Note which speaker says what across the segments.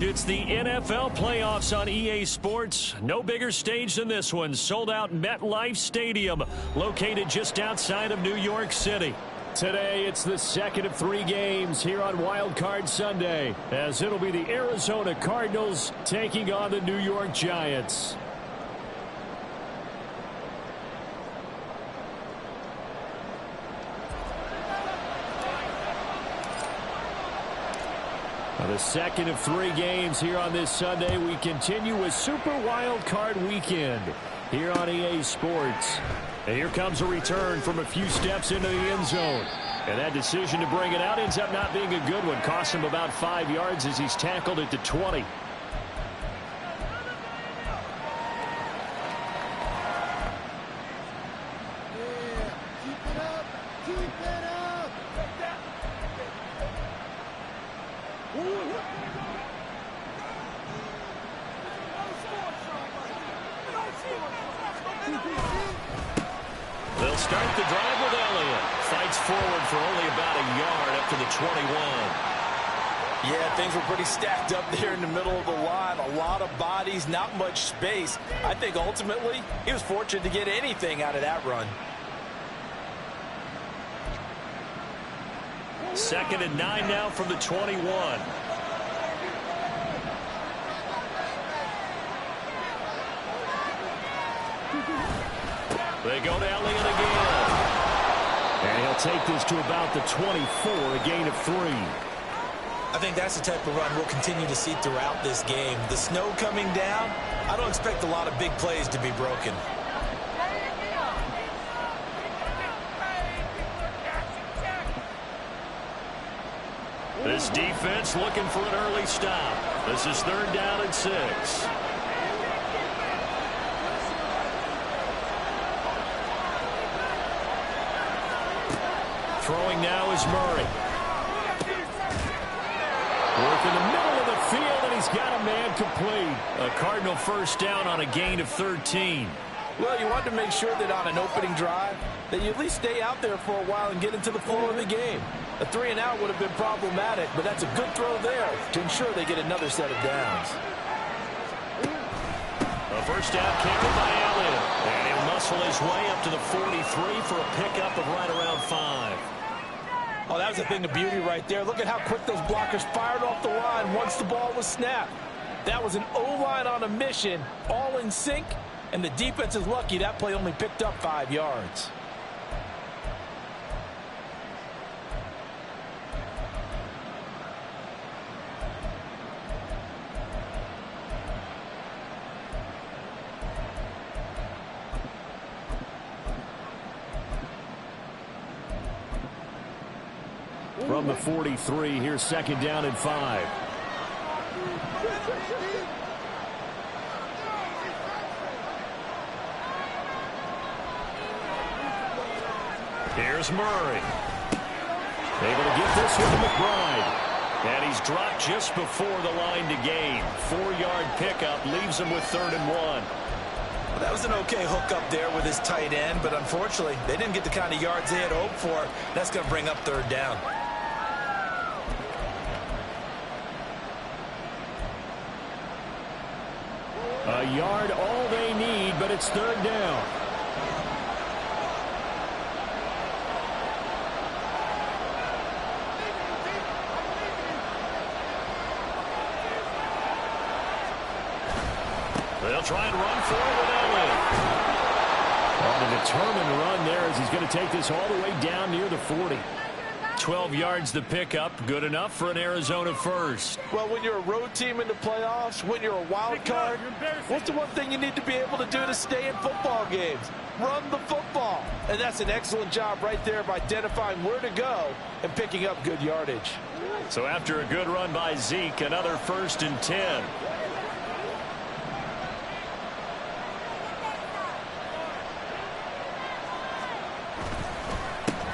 Speaker 1: It's the NFL playoffs on EA Sports. No bigger stage than this one. Sold out MetLife Stadium, located just outside of New York City. Today, it's the second of 3 games here on Wildcard Sunday, as it'll be the Arizona Cardinals taking on the New York Giants. The second of 3 games here on this Sunday. We continue with Super Wild Card Weekend here on EA Sports. And here comes a return from a few steps into the end zone. And that decision to bring it out ends up not being a good one. Cost him about 5 yards as he's tackled at the 20.
Speaker 2: They'll start the drive with Elliott. Fights forward for only about a yard up to the 21.
Speaker 3: Yeah, things were pretty stacked up there in the middle of the line. A lot of bodies, not much space. I think ultimately he was fortunate to get anything out of that run.
Speaker 1: 2nd and 9 now from the 21. They go to Elliott again. And he'll take this to about the 24, a gain of 3.
Speaker 3: I think that's the type of run we'll continue to see throughout this game. The snow coming down, I don't expect a lot of big plays to be broken.
Speaker 1: This defense looking for an early stop. This is 3rd down and 6. Throwing now is Murray. Work in the middle of the field, and he's got a man complete. A Cardinal first down on a gain of 13.
Speaker 3: Well, you want to make sure that on an opening drive that you at least stay out there for a while and get into the flow of the game. A 3-and-out would have been problematic, but that's a good throw there to ensure they get another set of downs.
Speaker 1: A first down carry by Elliott. And he'll muscle his way up to the 43 for a pickup of right around 5.
Speaker 3: Oh, that was a thing of beauty right there. Look at how quick those blockers fired off the line once the ball was snapped. That was an O-line on a mission, all in sync, and the defense is lucky that play only picked up 5 yards.
Speaker 1: From the 43, here's 2nd down and 5. Here's Murray. Able to get this one to McBride. And he's dropped just before the line to gain. 4-yard pickup leaves him with 3rd and 1.
Speaker 3: Well, that was an okay hook up there with his tight end, but unfortunately, they didn't get the kind of yards they had hoped for. That's going to bring up 3rd down.
Speaker 1: A yard all they need, but it's 3rd down. They'll try and run for it with Elliott. On a determined run there as he's going to take this all the way down near the 40. 12 yards the pickup, good enough for an Arizona first.
Speaker 3: Well, when you're a road team in the playoffs, when you're a wild card, what's the one thing you need to be able to do to stay in football games? Run the football. And that's an excellent job right there of identifying where to go and picking up good yardage.
Speaker 1: So after a good run by Zeke, another 1st and 10.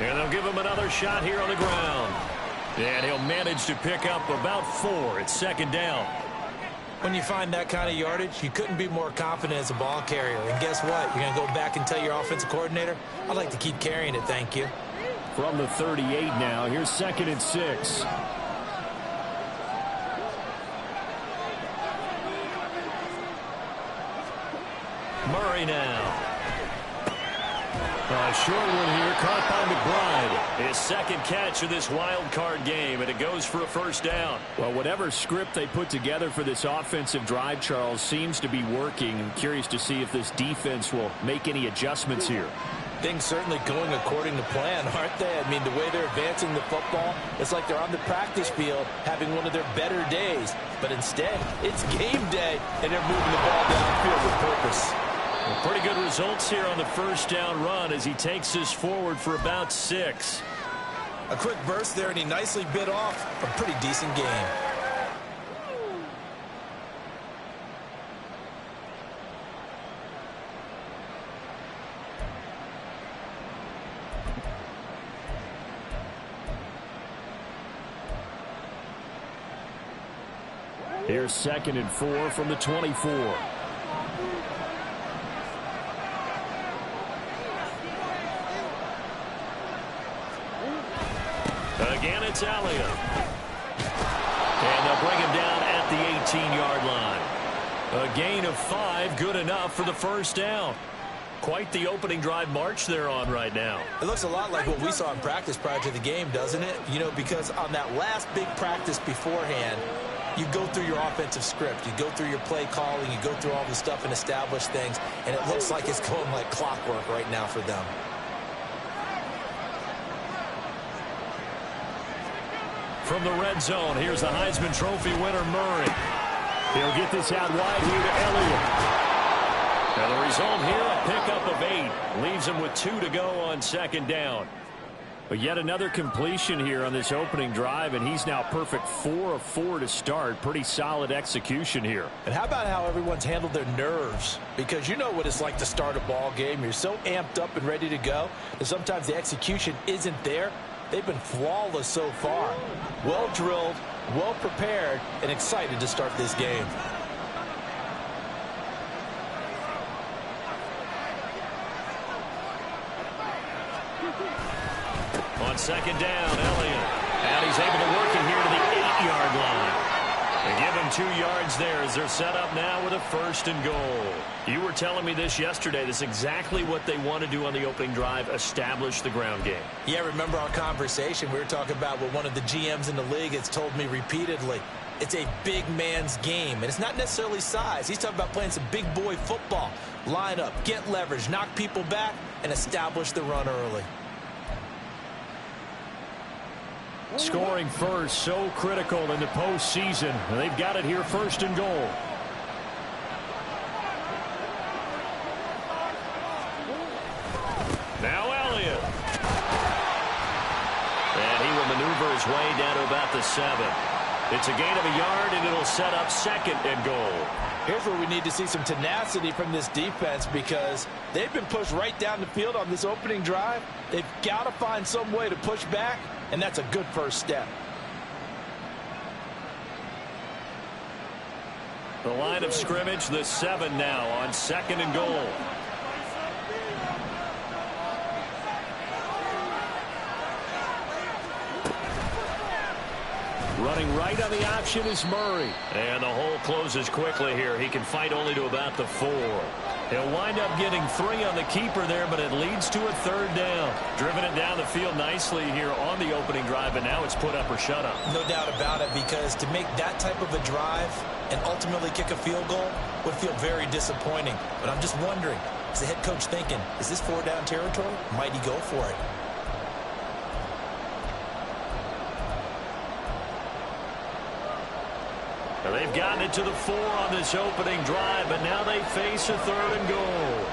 Speaker 1: And they'll give him another shot here on the ground. And he'll manage to pick up about 4. It's 2nd down.
Speaker 3: When you find that kind of yardage, you couldn't be more confident as a ball carrier. And guess what? You're going to go back and tell your offensive coordinator, I'd like to keep carrying it, thank you.
Speaker 1: From the 38 now, here's 2nd and 6.
Speaker 2: Murray now.
Speaker 1: A short one here, caught by McBride.
Speaker 2: His second catch of this wild card game, and it goes for a first down.
Speaker 1: Well, whatever script they put together for this offensive drive, Charles, seems to be working. I'm curious to see if this defense will make any adjustments here.
Speaker 3: Things certainly going according to plan, aren't they? I mean, the way they're advancing the football, it's like they're on the practice field having one of their better days. But instead, it's game day, and they're moving the ball downfield with purpose.
Speaker 1: Well, pretty good results here on the first down run as he takes us forward for about 6.
Speaker 3: A quick burst there, and he nicely bit off a pretty decent game.
Speaker 1: Here's 2nd and 4 from the 24.
Speaker 2: Again, it's Elliott. And they'll bring him down at the 18-yard line. A gain of 5, good enough for the first down. Quite the opening drive march they're on right now.
Speaker 3: It looks a lot like what we saw in practice prior to the game, doesn't it? You know, because on that last big practice beforehand, you go through your offensive script. You go through your play calling. You go through all the stuff and establish things. And it looks like it's going like clockwork right now for them.
Speaker 2: From the red zone, here's the Heisman Trophy winner, Murray. He'll get this out wide here to Elliott. Now the result here, a pickup of 8. Leaves him with 2 to go on 2nd down.
Speaker 1: But yet another completion here on this opening drive, and he's now perfect 4 of 4 to start. Pretty solid execution here.
Speaker 3: And how about how everyone's handled their nerves? Because you know what it's like to start a ball game. You're so amped up and ready to go, and sometimes the execution isn't there. They've been flawless so far. Well drilled, well prepared, and excited to start this game.
Speaker 2: On 2nd down, Elliott. And he's able to work it here to the 8-yard line. They give him 2 yards there as they're set up now with a 1st and goal. You were telling me this yesterday. This is exactly what they want to do on the opening drive, establish the ground game.
Speaker 3: Yeah, remember our conversation? We were talking about what one of the GMs in the league has told me repeatedly. It's a big man's game, and it's not necessarily size. He's talking about playing some big boy football. Line up, get leverage, knock people back, and establish the run early.
Speaker 1: Scoring first, so critical in the postseason. They've got it here, 1st and goal.
Speaker 2: Now Elliott. And he will maneuver his way down to about the 7. It's a gain of a yard, and it'll set up 2nd and goal.
Speaker 3: Here's where we need to see some tenacity from this defense because they've been pushed right down the field on this opening drive. They've got to find some way to push back, and that's a good first step.
Speaker 2: The line of scrimmage, the 7 now on 2nd and goal.
Speaker 1: Running right on the option is Murray.
Speaker 2: And the hole closes quickly here. He can fight only to about the 4. He'll wind up getting 3 on the keeper there, but it leads to a 3rd down. Driven it down the field nicely here on the opening drive, and now it's put up or shut up.
Speaker 3: No doubt about it, because to make that type of a drive and ultimately kick a field goal would feel very disappointing. But I'm just wondering, is the head coach thinking, is this 4-down territory? Might he go for it?
Speaker 2: Now they've gotten it to the 4 on this opening drive, but now they face a 3rd and goal.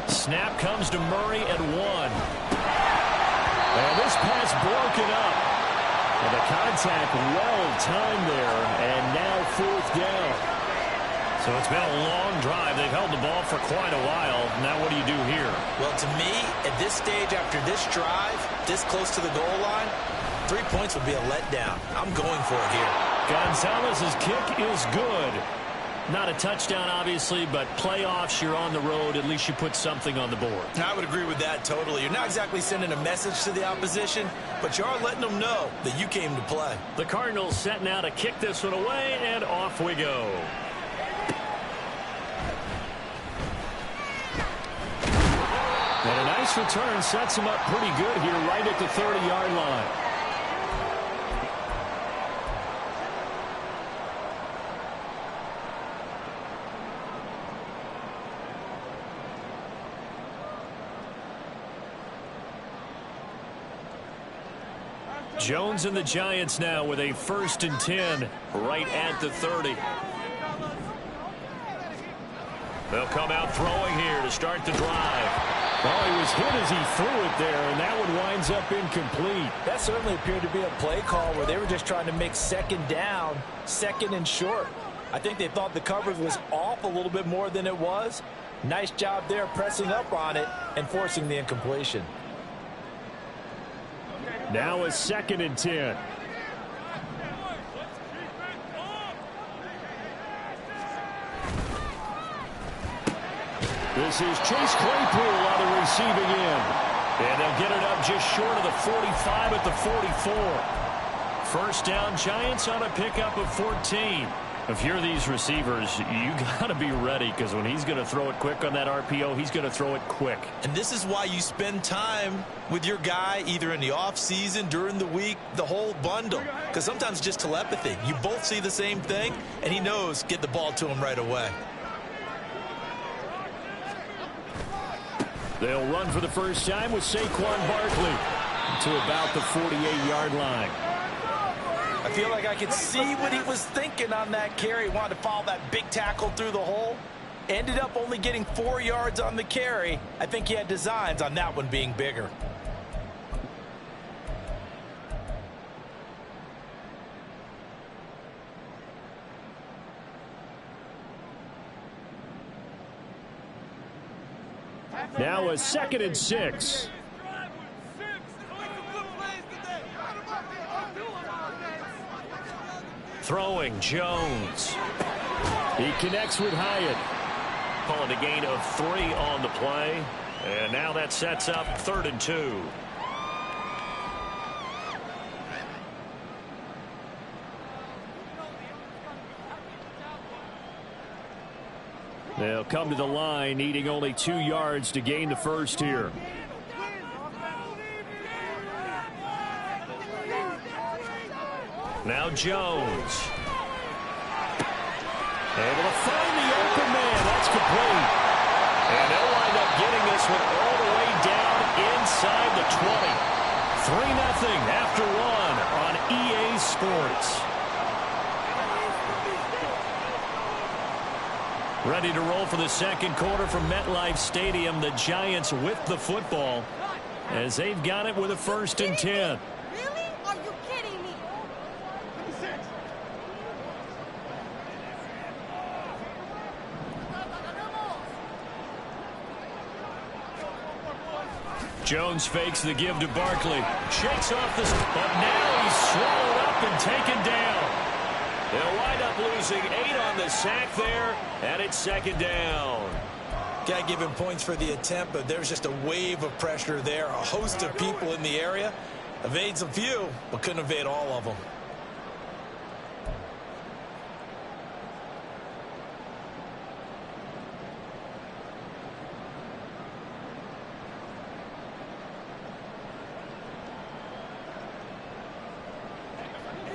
Speaker 2: Snap comes to Murray at 1.
Speaker 1: And this pass broken up. And the contact well timed there, and now 4th down.
Speaker 2: So it's been a long drive. They've held the ball for quite a while. Now what do you do here?
Speaker 3: Well, to me, at this stage after this drive, this close to the goal line, 3 points would be a letdown. I'm going for it here.
Speaker 2: Gonzalez's kick is good.
Speaker 1: Not a touchdown, obviously, but playoffs, you're on the road. At least you put something on the board.
Speaker 4: I would agree with that totally. You're not exactly sending a message to the opposition, but you are letting them know that you came to play.
Speaker 1: The Cardinals set now to kick this one away, and off we go. And a nice return sets him up pretty good here right at the 30-yard line. Jones and the Giants now with a 1st and 10 right at the 30. They'll come out throwing here to start the drive. Oh, he was hit as he threw it there, and that one winds up incomplete.
Speaker 3: That certainly appeared to be a play call where they were just trying to make second down, 2nd and short. I think they thought the coverage was off a little bit more than it was. Nice job there pressing up on it and forcing the incompletion.
Speaker 1: Now a 2nd and 10. This is Chase Claypool on the receiving end. And they'll get it up just short of the 45 at the 44. 1st down, Giants on a pickup of 14. If you're these receivers, you got to be ready, because when he's going to throw it quick on that RPO, he's going to throw it quick.
Speaker 4: And this is why you spend time with your guy either in the offseason, during the week, the whole bundle. Because sometimes just telepathy. You both see the same thing, and he knows get the ball to him right away.
Speaker 1: They'll run for the first time with Saquon Barkley to about the 48-yard line.
Speaker 3: I feel like I could see what he was thinking on that carry. He wanted to follow that big tackle through the hole. Ended up only getting 4 yards on the carry. I think he had designs on that one being bigger.
Speaker 1: Now a 2nd and 6. Throwing, Jones. He connects with Hyatt. Calling a gain of 3 on the play. And now that sets up 3rd and 2. They'll come to the line, needing only 2 yards to gain the first here. Now Jones. Able to find the open man. That's complete. And they'll wind up getting this one all the way down inside the 20. 3-0 after 1 on EA Sports. Ready to roll for the 2nd quarter from MetLife Stadium. The Giants with the football as they've got it with a 1st and 10.
Speaker 5: Really? Are you kidding me?
Speaker 1: Jones fakes the give to Barkley. Shakes off this, but now he's swallowed up and taken down. They'll wind up losing 8 on the sack there, and it's 2nd down.
Speaker 4: Got to give him points for the attempt, but there's just a wave of pressure there. A host of people in the area. Evades a few, but couldn't evade all of them.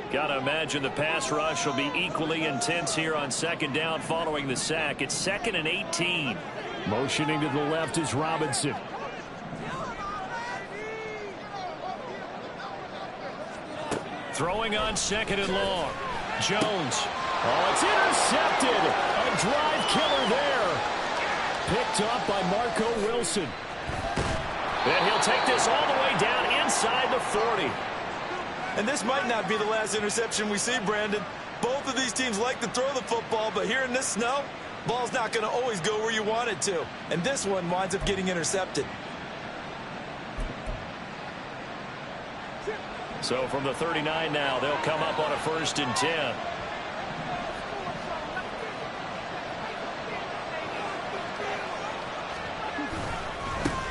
Speaker 1: Got to imagine the pass rush will be equally intense here on 2nd down following the sack. It's 2nd and 18. Motioning to the left is Robinson. Throwing on 2nd and long. Jones. Oh, it's intercepted. A drive killer there. Picked up by Marco Wilson. And he'll take this all the way down inside the 40.
Speaker 4: And this might not be the last interception we see, Brandon. Both of these teams like to throw the football, but here in this snow, ball's not going to always go where you want it to. And this one winds up getting intercepted.
Speaker 1: So from the 39 now, they'll come up on a 1st and 10.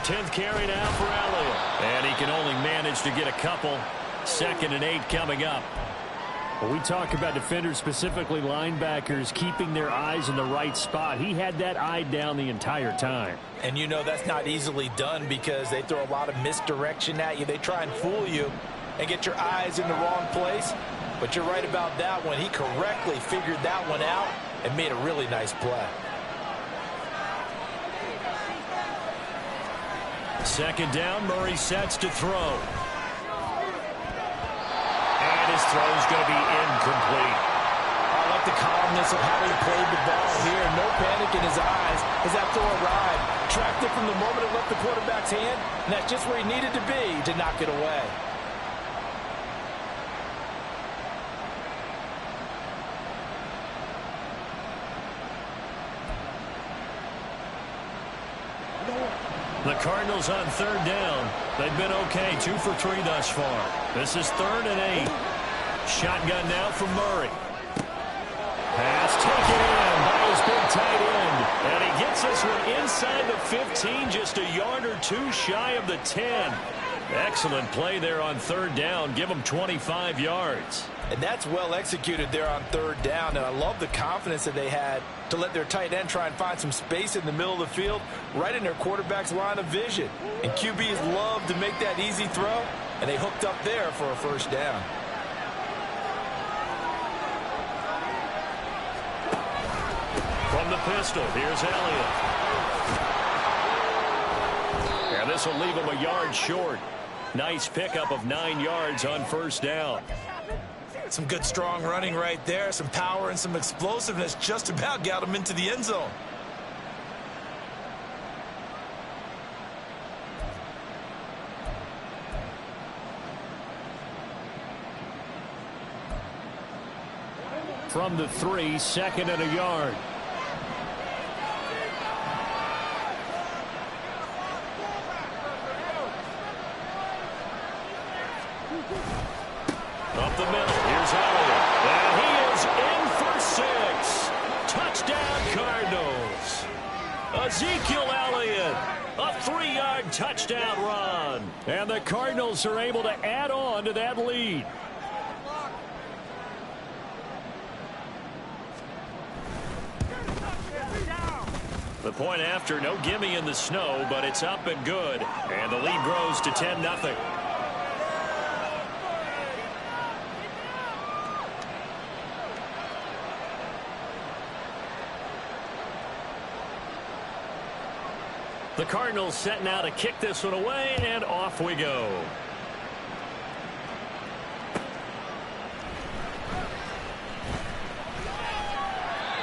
Speaker 1: 10th carry now for Elliott. And he can only manage to get a couple. 2nd and 8 coming up. When we talk about defenders, specifically linebackers, keeping their eyes in the right spot, he had that eye down the entire time.
Speaker 3: And you know that's not easily done because they throw a lot of misdirection at you. They try and fool you and get your eyes in the wrong place. But you're right about that one. He correctly figured that one out and made a really nice play.
Speaker 1: 2nd down, Murray sets to throw. And his throw's going to be incomplete.
Speaker 3: I like the calmness of how he played the ball here. No panic in his eyes as that throw arrived. Tracked it from the moment it left the quarterback's hand, and that's just where he needed to be to knock it away.
Speaker 1: The Cardinals on 3rd down. They've been okay, 2 for 3 thus far. This is 3rd and 8. Shotgun now for Murray. Pass taken in by his big tight end. And he gets this one inside the 15, just a yard or 2 shy of the 10. Excellent play there on 3rd down. Give him 25 yards.
Speaker 3: And that's well executed there on 3rd down. And I love the confidence that they had to let their tight end try and find some space in the middle of the field, right in their quarterback's line of vision. And QBs love to make that easy throw, and they hooked up there for a 1st down.
Speaker 1: From the pistol, here's Elliott. And this will leave him a yard short. Nice pickup of 9 yards on 1st down.
Speaker 4: Some good strong running right there. Some power and some explosiveness just about got him into the end zone.
Speaker 1: From the 3, 2nd and a yard. Up the middle, here's Elliott. And he is in for 6. Touchdown, Cardinals. Ezekiel Elliott, a 3-yard touchdown run. And the Cardinals are able to add on to that lead. The point after, no gimme in the snow, but it's up and good. And the lead grows to 10-0. The Cardinals set now to kick this one away, and off we go.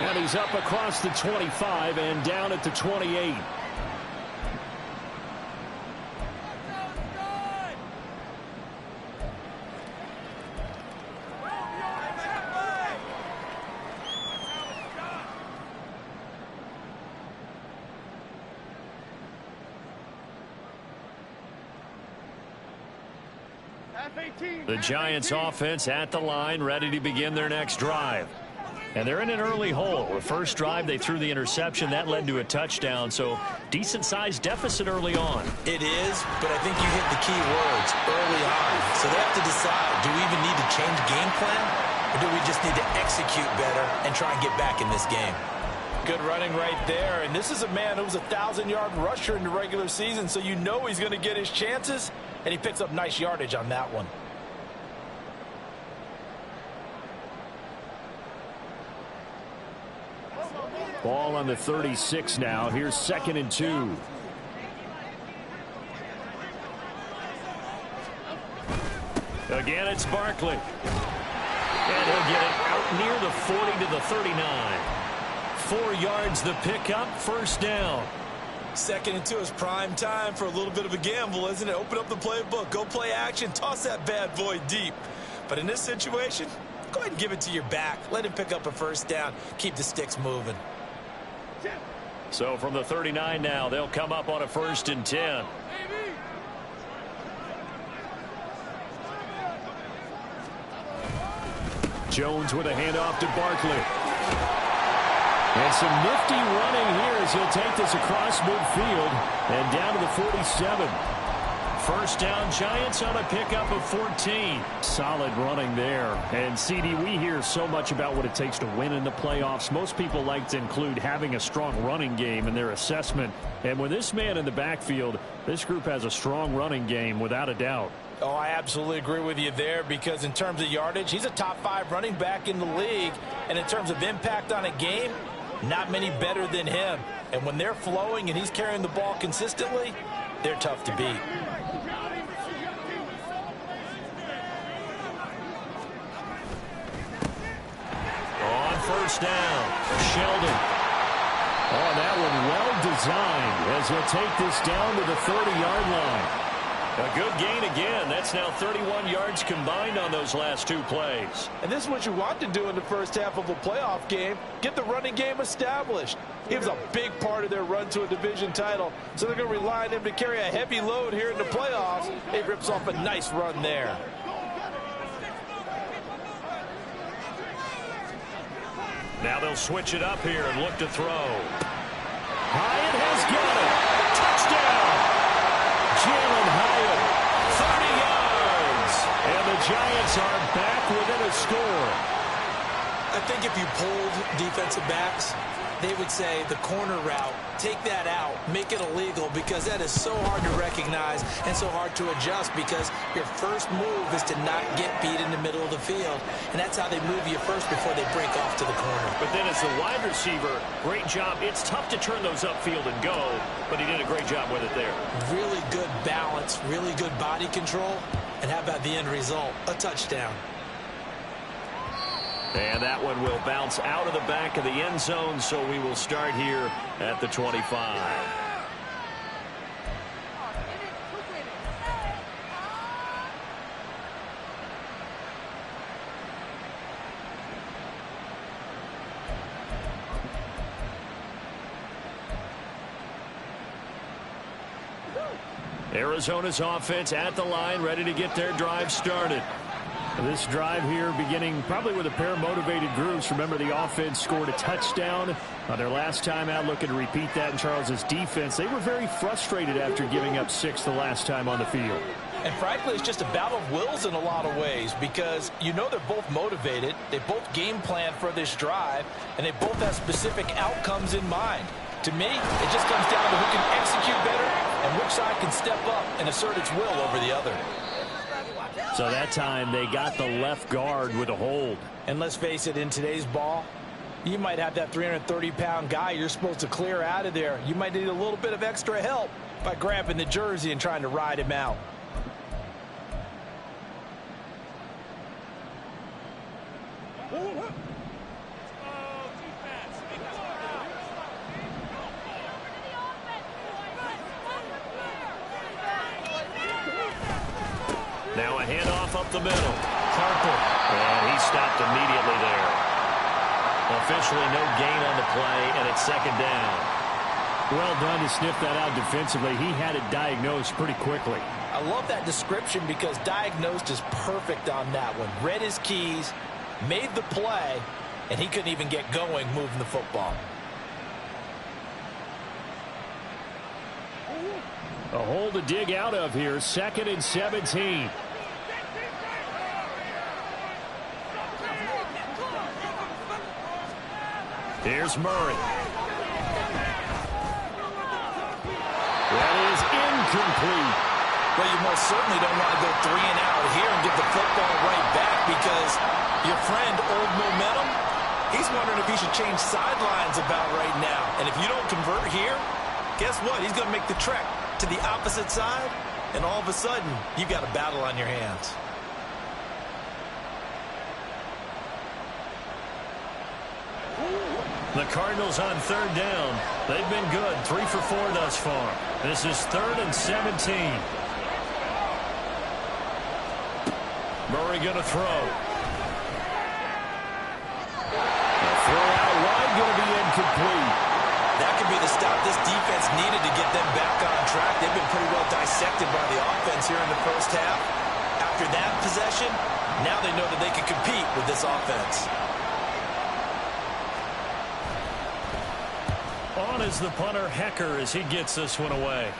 Speaker 1: And he's up across the 25 and down at the 28. The Giants offense at the line, ready to begin their next drive. And they're in an early hole. The first drive, they threw the interception. That led to a touchdown, so decent-sized deficit early on.
Speaker 3: It is, but I think you hit the key words early on. So they have to decide, do we even need to change game plan, or do we just need to execute better and try and get back in this game? Good running right there, and this is a man who was a 1,000-yard rusher in the regular season, so you know he's going to get his chances, and he picks up nice yardage on that one.
Speaker 1: Ball on the 36 now. Here's 2nd and 2. Again, it's Barkley. And he'll get it out near the 40 to the 39. 4 yards the pickup, 1st down.
Speaker 4: 2nd and 2 is prime time for a little bit of a gamble, isn't it? Open up the playbook, go play action, toss that bad boy deep. But in this situation, go ahead and give it to your back. Let him pick up a 1st down. Keep the sticks moving.
Speaker 1: So from the 39 now, they'll come up on a 1st and 10. Jones with a handoff to Barkley. And some nifty running here as he'll take this across midfield and down to the 47. First down, Giants on a pickup of 14. Solid running there. And, CD, we hear so much about what it takes to win in the playoffs. Most people like to include having a strong running game in their assessment. And with this man in the backfield, this group has a strong running game without a doubt.
Speaker 3: Oh, I absolutely agree with you there, because in terms of yardage, he's a top 5 running back in the league. And in terms of impact on a game, not many better than him. And when they're flowing and he's carrying the ball consistently, they're tough to beat.
Speaker 1: On first down, Sheldon. Oh, that one well designed as he'll take this down to the 30-yard line.
Speaker 2: A good gain again. That's now 31 yards combined on those last 2 plays.
Speaker 3: And this is what you want to do in the first half of a playoff game. Get the running game established. He was a big part of their run to a division title, so they're going to rely on him to carry a heavy load here in the playoffs. He rips off a nice run there.
Speaker 2: Now they'll switch it up here and look to throw.
Speaker 1: Hyatt has got it. Touchdown. Jalen Hyatt, 30 yards. And the Giants are back within a score.
Speaker 6: I think if you polled defensive backs, they would say the corner route, take that out, make it illegal, because that is so hard to recognize and so hard to adjust, because your first move is to not get beat in the middle of the field. And that's how they move you first before they break off to the corner.
Speaker 2: But then as the wide receiver, great job. It's tough to turn those upfield and go, but he did a great job with it there.
Speaker 6: Really good balance, really good body control. And how about the end result? A touchdown.
Speaker 2: And that one will bounce out of the back of the end zone, so we will start here at the 25.
Speaker 1: Arizona's offense at the line, ready to get their drive started. This drive here beginning probably with a pair of motivated groups. Remember, the offense scored a touchdown on their last time out. Looking to repeat that in Charles's defense. They were very frustrated after giving up 6 the last time on the field.
Speaker 3: And frankly, it's just a battle of wills in a lot of ways, because you know they're both motivated. They both game plan for this drive, and they both have specific outcomes in mind. To me, it just comes down to who can execute better and which side can step up and assert its will over the other.
Speaker 1: So that time they got the left guard with a hold.
Speaker 3: And let's face it, in today's ball, you might have that 330-pound guy you're supposed to clear out of there. You might need a little bit of extra help by grabbing the jersey and trying to ride him out.
Speaker 2: Now a handoff up the middle. Harper. And he stopped immediately there. Officially no gain on the play, and it's second down.
Speaker 1: Well done to sniff that out defensively. He had it diagnosed pretty quickly.
Speaker 3: I love that description, because diagnosed is perfect on that one. Read his keys, made the play, and he couldn't even get going moving the football.
Speaker 1: A hole to dig out of here. 2nd and 17. Here's Murray. That is incomplete.
Speaker 3: Well, you most certainly don't want to go 3 and out here and give the football right back, because your friend, Old Momentum, he's wondering if he should change sidelines about right now. And if you don't convert here, guess what? He's going to make the trek to the opposite side, and all of a sudden, you've got a battle on your hands.
Speaker 2: The Cardinals on 3rd down. They've been good. 3 for 4 thus far. This is 3rd and 17. Murray going to throw.
Speaker 1: The throw out wide going to be incomplete.
Speaker 3: That could be the stop this defense needed to get them back on track. They've been pretty well dissected by the offense here in the first half. After that possession, now they know that they can compete with this offense.
Speaker 1: On is the punter, Hecker, as he gets this one away.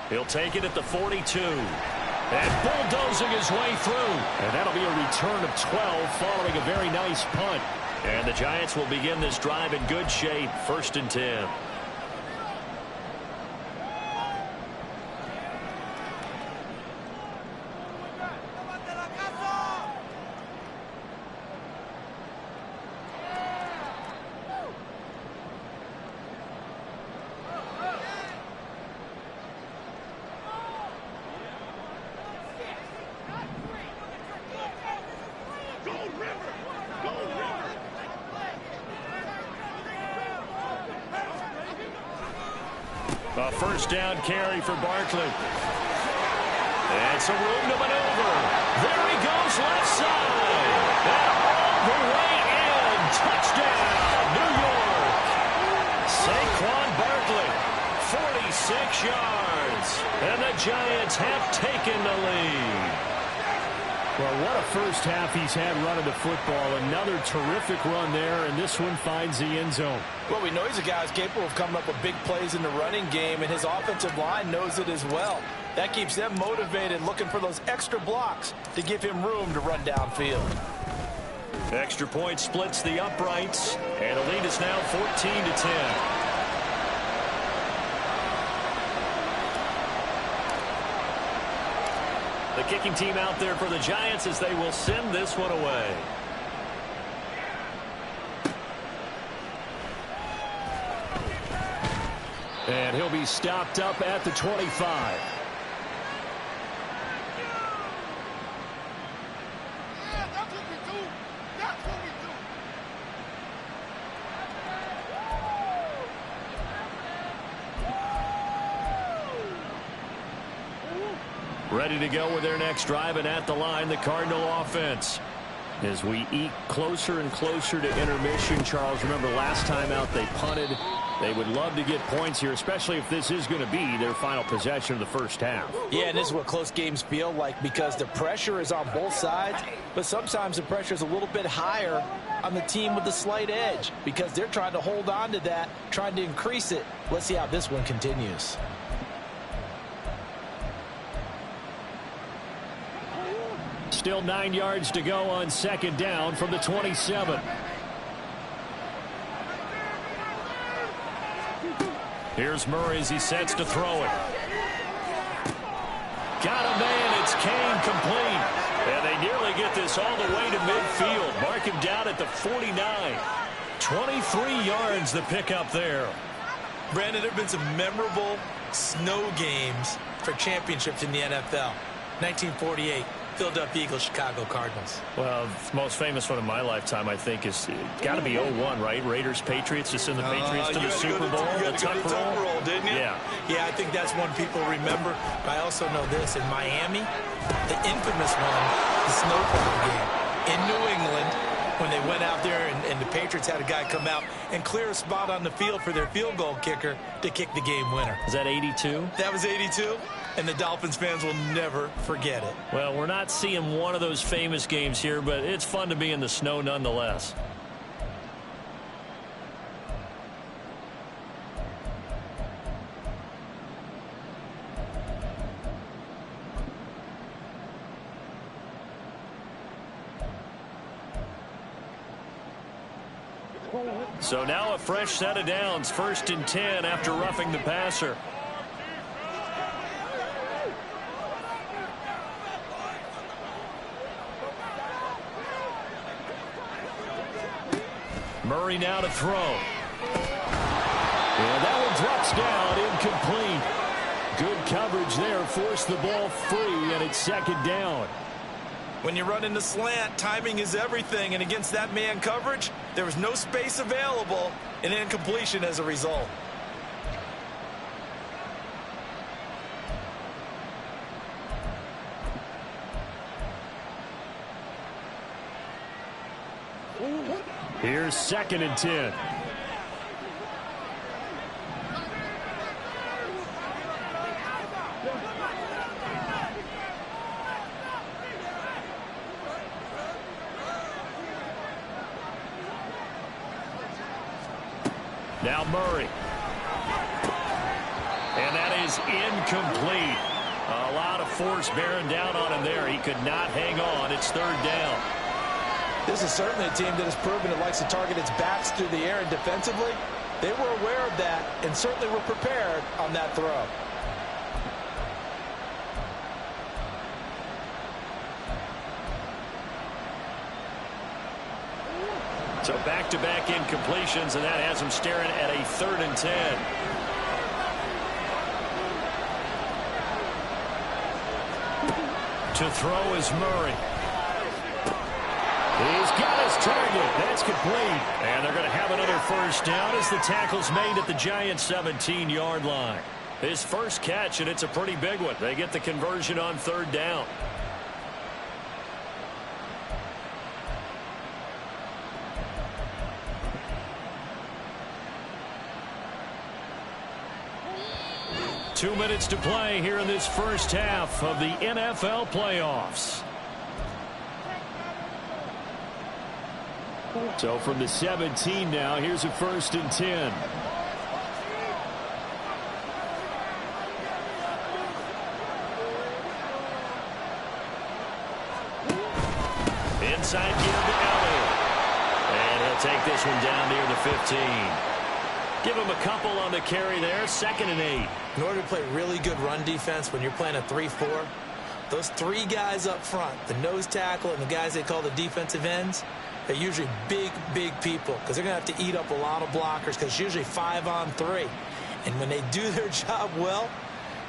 Speaker 1: He'll take it at the 42. And bulldozing his way through. And that'll be a return of 12 following a very nice punt. And the Giants will begin this drive in good shape. 1st and 10. A 1st down carry for Barkley. And some room to maneuver. There he goes, left side. And all the way in. Touchdown, New York. Saquon Barkley, 46 yards. And the Giants have taken the lead. Well, what a first half he's had running the football. Another terrific run there, and this one finds the end zone.
Speaker 3: Well, we know he's a guy who's capable of coming up with big plays in the running game, and his offensive line knows it as well. That keeps them motivated, looking for those extra blocks to give him room to run downfield.
Speaker 1: Extra point splits the uprights, and the lead is now 14-10. The kicking team out there for the Giants as they will send this one away. And he'll be stopped up at the 25. Ready to go with their next drive, and at the line, the Cardinal offense. As we eke closer and closer to intermission, Charles, remember last time out they punted. They would love to get points here, especially if this is going to be their final possession of the first half.
Speaker 3: Yeah, and this is what close games feel like because the pressure is on both sides, but sometimes the pressure is a little bit higher on the team with the slight edge because they're trying to hold on to that, trying to increase it. Let's see how this one continues.
Speaker 1: Still 9 yards to go on 2nd down from the 27. Here's Murray as he sets to throw it. Got a man. It's Kane complete. And they nearly get this all the way to midfield. Mark him down at the 49. 23 yards the pickup there.
Speaker 6: Brandon, there have been some memorable snow games for championships in the NFL. 1948. Philadelphia Eagles, Chicago Cardinals.
Speaker 1: Well, the most famous one in my lifetime, I think, is got to be 01, right? Raiders, Patriots, to send the Patriots to the Super Bowl.
Speaker 4: You had to go to Tuck roll, didn't you?
Speaker 6: Yeah, I think that's one people remember. But I also know this. In Miami, the infamous one, the snowplow game. In New England, when they went out there and the Patriots had a guy come out and clear a spot on the field for their field goal kicker to kick the game winner.
Speaker 1: Is that 82?
Speaker 6: That was 82. And the Dolphins fans will never forget it.
Speaker 1: Well, we're not seeing one of those famous games here, but it's fun to be in the snow nonetheless. So now a fresh set of downs, 1st and 10 after roughing the passer. Murray now to throw. And that one drops down, incomplete. Good coverage there, forced the ball free, and it's 2nd down.
Speaker 4: When you run in the slant, timing is everything, and against that man coverage, there was no space available, and incompletion as a result.
Speaker 1: Here's 2nd and 10. Now Murray. And that is incomplete. A lot of force bearing down on him there. He could not hang on. It's third down.
Speaker 3: This is certainly a team that has proven it likes to target its backs through the air, and defensively, they were aware of that and certainly were prepared on that throw.
Speaker 1: So back-to-back incompletions, and that has him staring at a 3rd and 10. To throw is Murray. He's got his target. That's complete. And they're going to have another first down as the tackle's made at the Giants' 17-yard line. His first catch, and it's a pretty big one. They get the conversion on 3rd down. Two minutes to play here in this first half of the NFL playoffs. So from the 17 now, here's a 1st and 10. Inside give to Elliott. And he'll take this one down near the 15. Give him a couple on the carry there. 2nd and 8.
Speaker 6: In order to play really good run defense when you're playing a 3-4, those 3 guys up front, the nose tackle and the guys they call the defensive ends, they're usually big, big people because they're going to have to eat up a lot of blockers because it's usually 5-on-3. And when they do their job well,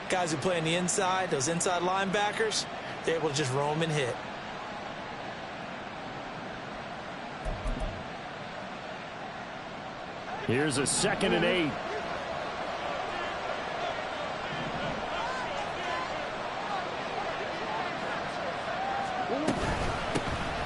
Speaker 6: guys who play on the inside, those inside linebackers, they're able to just roam and hit.
Speaker 1: Here's a 2nd and 8.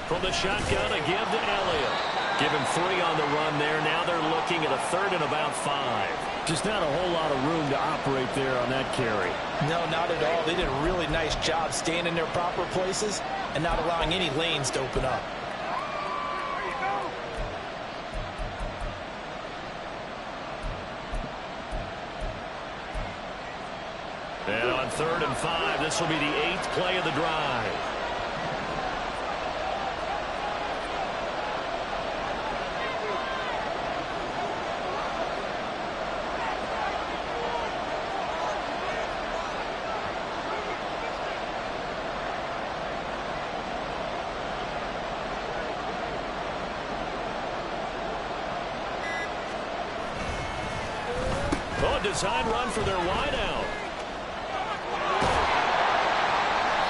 Speaker 1: From the shotgun, a give to Elliott. Give him 3 on the run there. Now they're looking at a 3rd and about 5. Just not a whole lot of room to operate there on that carry.
Speaker 3: No, not at all. They did a really nice job staying in their proper places and not allowing any lanes to open up.
Speaker 1: And on 3rd and 5, this will be the 8th play of the drive. Oh, design run for their wideout.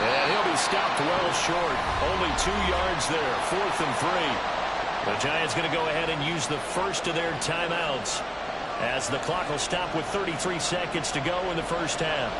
Speaker 1: And he'll be stopped well short. Only 2 yards there. 4th and 3. The Giants going to go ahead and use the first of their timeouts as the clock will stop with 33 seconds to go in the first half.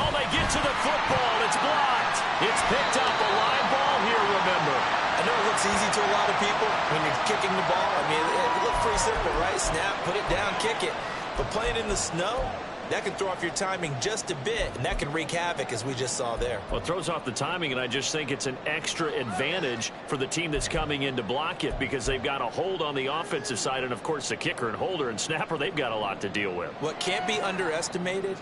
Speaker 1: Oh, they get to the football. It's blocked. It's picked up. A line ball here, remember.
Speaker 6: I know it looks easy to a lot of people when you're kicking the ball. I mean, it looks pretty simple, right? Snap, put it down, kick it. But playing in the snow, that can throw off your timing just a bit, and that can wreak havoc, as we just saw there.
Speaker 1: Well, it throws off the timing, and I just think it's an extra advantage for the team that's coming in to block it because they've got a hold on the offensive side, and, of course, the kicker and holder and snapper, they've got a lot to deal with.
Speaker 6: What can't be underestimated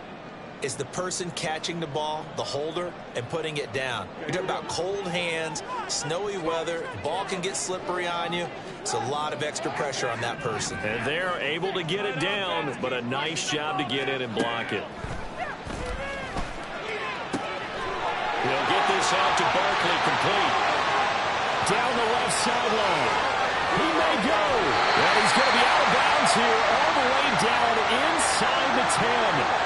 Speaker 6: is the person catching the ball, the holder, and putting it down. You're talking about cold hands, snowy weather, the ball can get slippery on you. It's a lot of extra pressure on that person.
Speaker 1: And they're able to get it down, but a nice job to get in and block it. He'll get this out to Barkley, complete. Down the left sideline. He may go. And he's going to be out of bounds here all the way down inside the 10.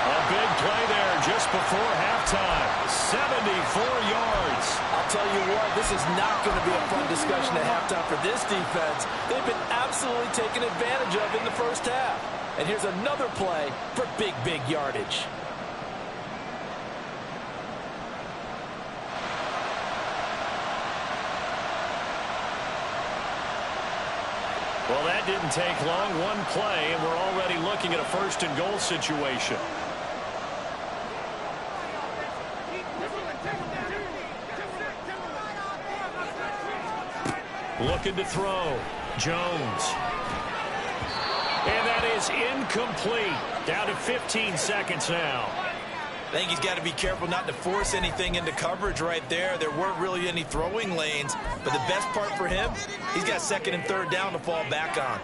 Speaker 1: A big play there just before halftime. 74 yards.
Speaker 3: I'll tell you what, this is not going to be a fun discussion at halftime for this defense. They've been absolutely taken advantage of in the first half. And here's another play for big, big yardage.
Speaker 1: Well, that didn't take long. One play, and we're already looking at a 1st and goal situation. Looking to throw. Jones. And that is incomplete. Down to 15 seconds now.
Speaker 6: I think he's got to be careful not to force anything into coverage right there. There weren't really any throwing lanes, but the best part for him, he's got second and third down to fall back on.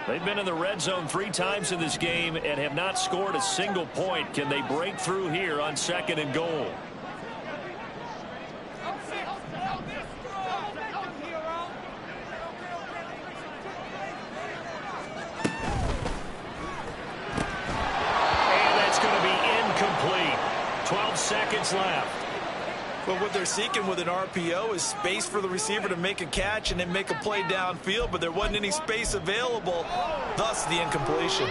Speaker 1: They've been in the red zone 3 times in this game and have not scored a single point. Can they break through here on second and goal? And that's going to be incomplete. 12 seconds left.
Speaker 6: But what they're seeking with an RPO is space for the receiver to make a catch and then make a play downfield, but there wasn't any space available, thus the incompletion.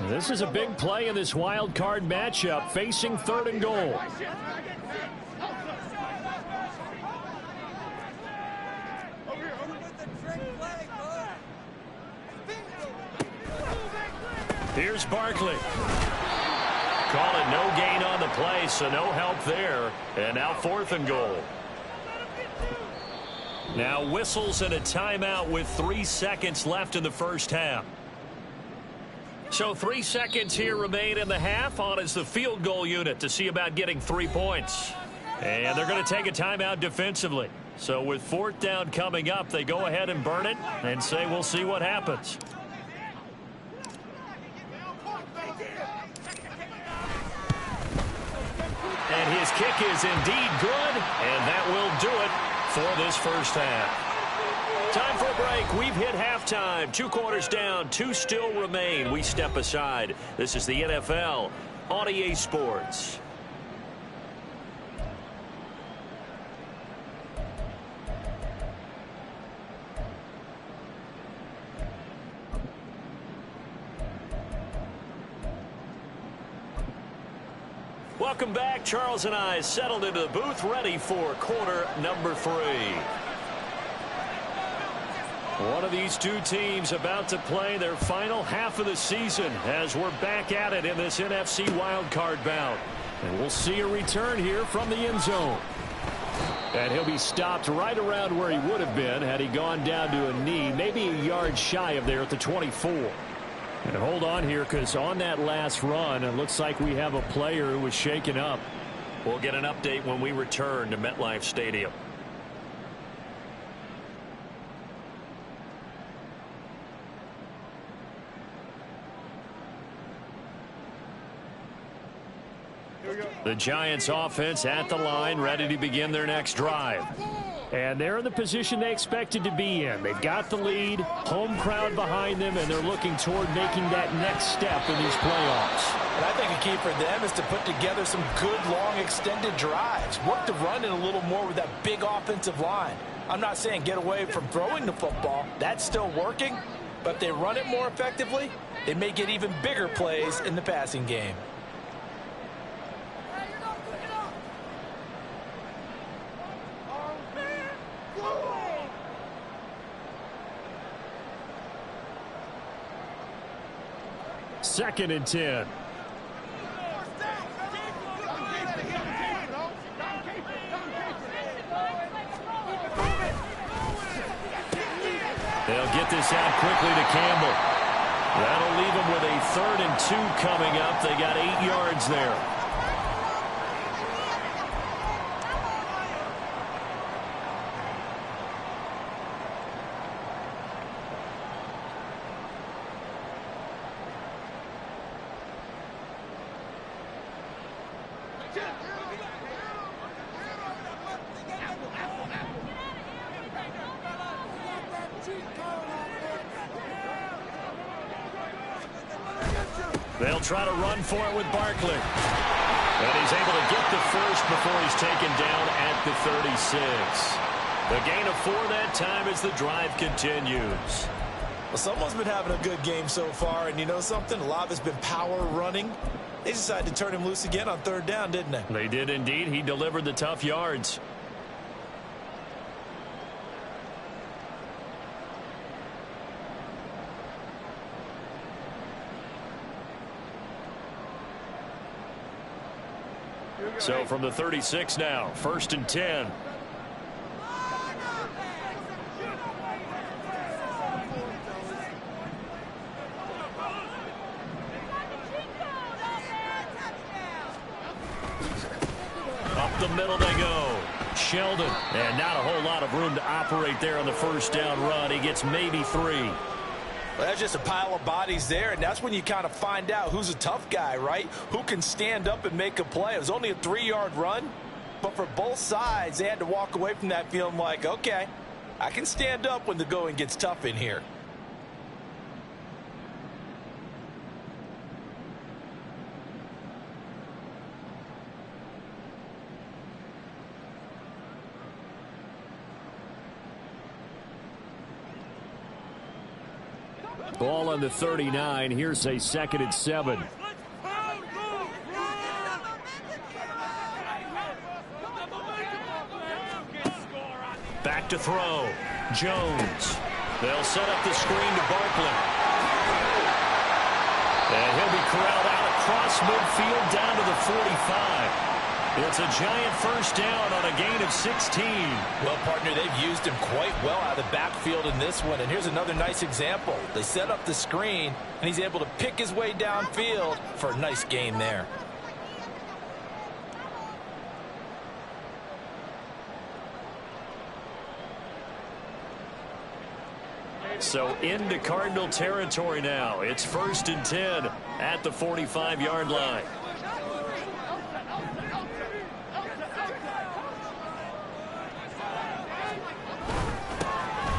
Speaker 1: This is a big play in this wild card matchup, facing third and goal. Here's Barkley. Call it no gain on the play, so no help there. And now 4th and goal. Now whistles and a timeout with 3 seconds left in the first half. So 3 seconds here remain in the half. On is the field goal unit to see about getting 3 points. And they're going to take a timeout defensively. So with 4th down coming up, they go ahead and burn it and say we'll see what happens. And his kick is indeed good, and that will do it for this first half. Time for a break. We've hit halftime. 2 quarters down, 2 still remain. We step aside. This is the NFL on EA Sports. Welcome back. Charles and I settled into the booth, ready for quarter number 3. One of these 2 teams about to play their final half of the season as we're back at it in this NFC wildcard bout. And we'll see a return here from the end zone. And he'll be stopped right around where he would have been had he gone down to a knee, maybe a yard shy of there at the 24. And hold on here, because on that last run, it looks like we have a player who was shaken up. We'll get an update when we return to MetLife Stadium. The Giants offense at the line, ready to begin their next drive. And they're in the position they expected to be in. They've got the lead, home crowd behind them, and they're looking toward making that next step in these playoffs.
Speaker 6: And I think a key for them is to put together some good, long, extended drives. Work the run in a little more with that big offensive line. I'm not saying get away from throwing the football. That's still working. But if they run it more effectively, they may get even bigger plays in the passing game.
Speaker 1: Second and 10. They'll get this out quickly to Campbell. That'll leave them with a 3rd and 2 coming up. They got 8 yards there. They'll try to run for it with Barkley. And he's able to get the first before he's taken down at the 36. The gain of 4 that time as the drive continues.
Speaker 4: Well, someone's been having a good game so far, and you know something? A lot of it's been power running. They decided to turn him loose again on 3rd down, didn't they?
Speaker 1: They did indeed. He delivered the tough yards. So from the 36 now, 1st and 10. Up the middle they go. Sheldon. And not a whole lot of room to operate there on the 1st down run. He gets maybe 3.
Speaker 3: Well, that's just a pile of bodies there, and that's when you kind of find out who's a tough guy, right? Who can stand up and make a play. It was only a 3-yard run, but for both sides, they had to walk away from that feeling like, okay, I can stand up when the going gets tough in here.
Speaker 1: Ball on the 39. Here's a 2nd and 7. Back to throw. Jones. They'll set up the screen to Barkley. And he'll be corralled out across midfield down to the 45. It's a giant 1st down on a gain of 16.
Speaker 3: Well, partner, they've used him quite well out of the backfield in this one. And here's another nice example. They set up the screen, and he's able to pick his way downfield for a nice gain there.
Speaker 1: So into Cardinal territory now. It's 1st and 10 at the 45-yard line.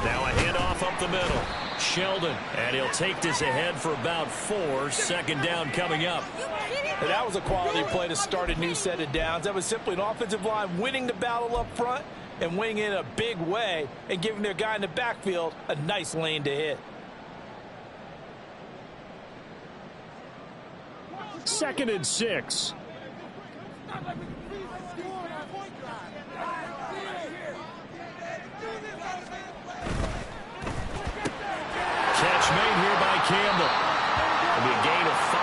Speaker 1: Now a handoff up the middle. Sheldon, and he'll take this ahead for about 4. 2nd down coming up.
Speaker 3: And that was a quality play to start a new set of downs. That was simply an offensive line winning the battle up front and winning in a big way and giving their guy in the backfield a nice lane to hit.
Speaker 1: 2nd and 6. Catch made here by Campbell. It'll be a gain of 5,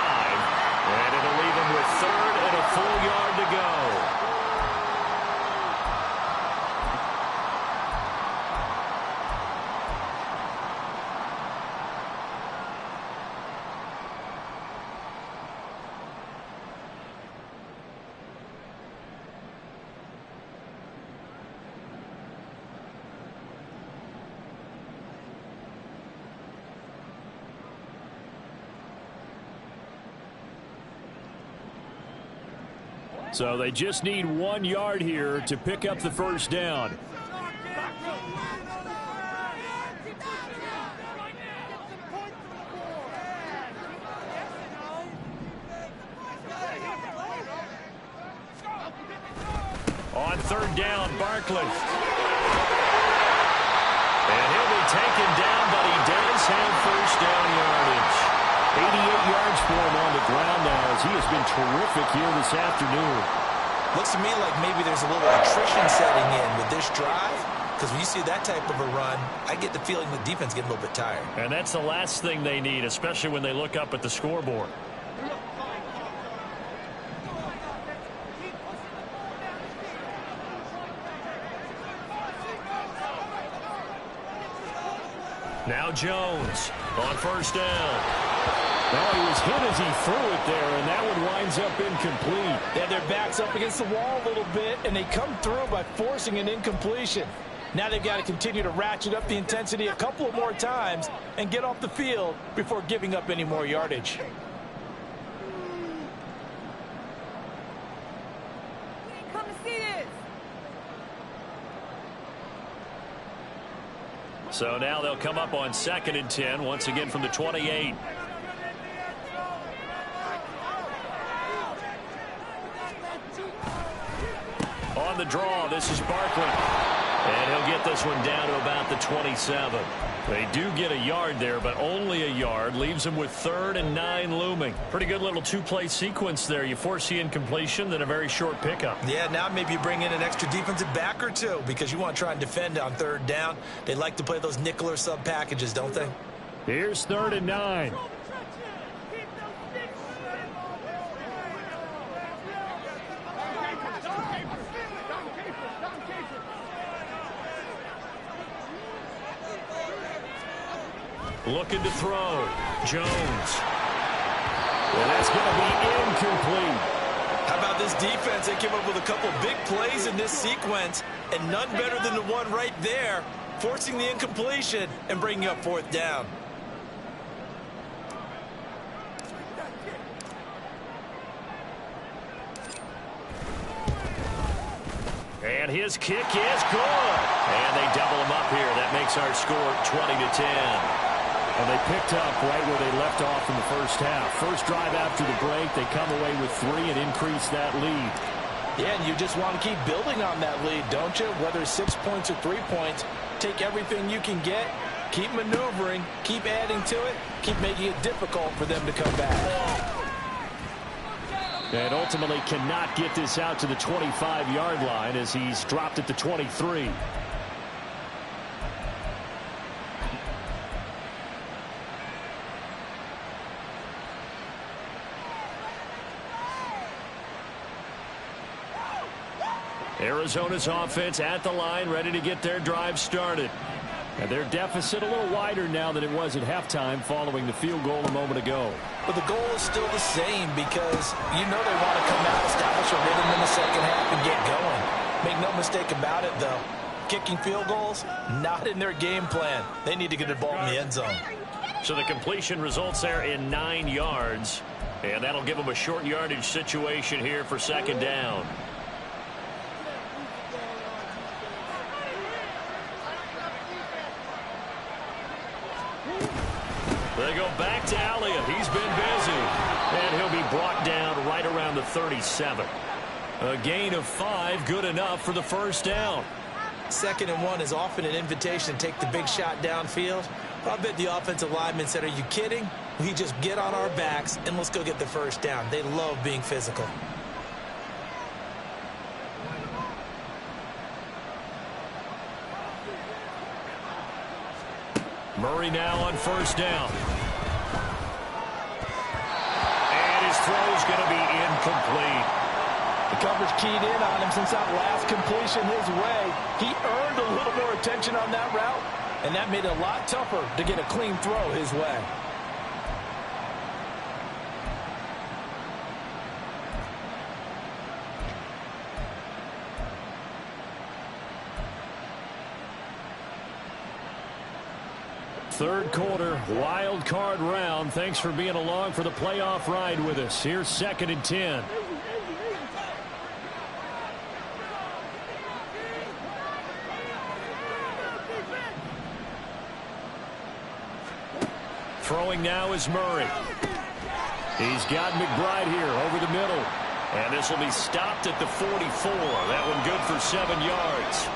Speaker 1: and it'll leave him with 3rd and a full yard to go. So they just need 1 yard here to pick up the 1st down. On 3rd down, Barkley. And he'll be taken down, but he does have 1st down yardage. 88 yards for him on the ground now as he has been terrific here this afternoon.
Speaker 6: Looks to me like maybe there's a little attrition setting in with this drive, because when you see that type of a run, I get the feeling the defense getting a little bit tired.
Speaker 1: And that's the last thing they need, especially when they look up at the scoreboard. Now Jones on 1st down. Well, he was hit as he threw it there, and that one winds up incomplete.
Speaker 3: They have their backs up against the wall a little bit, and they come through by forcing an incompletion. Now they've got to continue to ratchet up the intensity a couple of more times and get off the field before giving up any more yardage.
Speaker 5: Come and see this.
Speaker 1: So now they'll come up on 2nd and 10, once again from the 28. On the draw, this is Barkley. And he'll get this one down to about the 27. They do get a yard there, but only a yard. Leaves them with 3rd and 9 looming. Pretty good little two-play sequence there. You force the incompletion, then a very short pickup.
Speaker 6: Yeah, now maybe you bring in an extra defensive back or two because you want to try and defend on 3rd down. They like to play those nickel or sub packages, don't they?
Speaker 1: Here's 3rd and 9. Looking to throw. Jones. And that's going to be incomplete.
Speaker 4: How about this defense? They came up with a couple big plays in this sequence, and none better than the one right there, forcing the incompletion and bringing up 4th down.
Speaker 1: And his kick is good. And they double him up here. That makes our score 20-10. And they picked up right where they left off in the first half. First drive after the break, they come away with 3 and increase that lead.
Speaker 3: Yeah, and you just want to keep building on that lead, don't you? Whether it's 6 points or 3 points, take everything you can get, keep maneuvering, keep adding to it, keep making it difficult for them to come back.
Speaker 1: And ultimately cannot get this out to the 25-yard line as he's dropped at the 23. Arizona's offense at the line, ready to get their drive started. And their deficit a little wider now than it was at halftime following the field goal a moment ago.
Speaker 3: But the goal is still the same because you know they want to come out, establish a rhythm in the second half, and get going. Make no mistake about it, though. Kicking field goals, not in their game plan. They need to get the ball in the end zone.
Speaker 1: So the completion results there in 9 yards. And that'll give them a short yardage situation here for 2nd down. They go back to Elliott. He's been busy. And he'll be brought down right around the 37. A gain of 5, good enough for the 1st down.
Speaker 6: 2nd and 1 is often an invitation to take the big shot downfield. But I bet the offensive lineman said, are you kidding? We just get on our backs and let's go get the 1st down. They love being physical.
Speaker 1: Murray now on 1st down. And his throw's going to be incomplete.
Speaker 3: The coverage keyed in on him since that last completion his way. He earned a little more attention on that route, and that made it a lot tougher to get a clean throw his way.
Speaker 1: Third quarter, wild card round. Thanks for being along for the playoff ride with us. Here's 2nd and 10. Throwing now is Murray. He's got McBride here over the middle. And this will be stopped at the 44. That one good for 7 yards.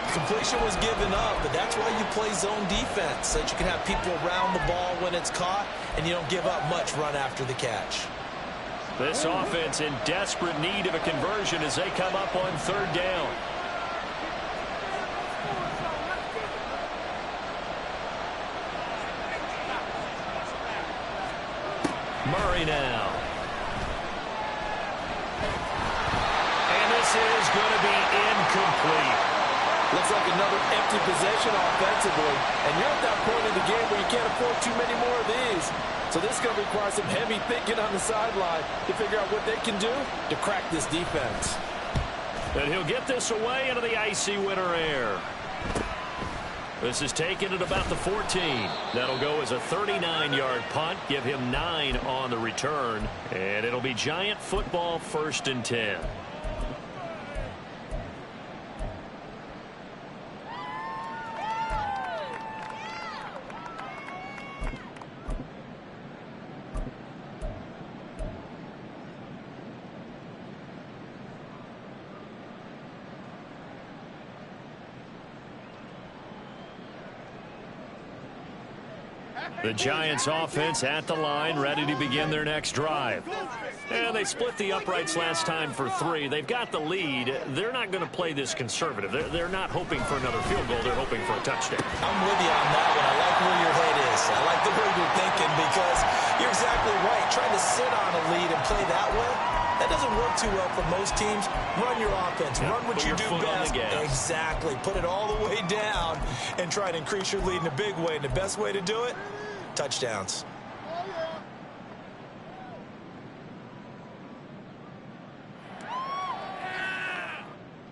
Speaker 6: Completion was given up, but that's why you play zone defense, so that you can have people around the ball when it's caught, and you don't give up much run after the catch.
Speaker 1: This offense in desperate need of a conversion as they come up on 3rd down. Murray now. And this is going to be incomplete.
Speaker 3: Looks like another empty possession offensively. And you're at that point in the game where you can't afford too many more of these. So this is going to require some heavy thinking on the sideline to figure out what they can do to crack this defense.
Speaker 1: And he'll get this away into the icy winter air. This is taken at about the 14. That'll go as a 39-yard punt. Give him 9 on the return. And it'll be Giant football 1st and 10. The Giants offense at the line, ready to begin their next drive. And they split the uprights last time for 3. They've got the lead. They're not going to play this conservative. They're not hoping for another field goal. They're hoping for a touchdown.
Speaker 6: I'm with you on that one. I like where your head is. I like the way you're thinking because you're exactly right. Trying to sit on a lead and play that way, that doesn't work too well for most teams. Run your offense. Run what you do best. Exactly. Put it all the way down and try to increase your lead in a big way. And the best way to do it, touchdowns.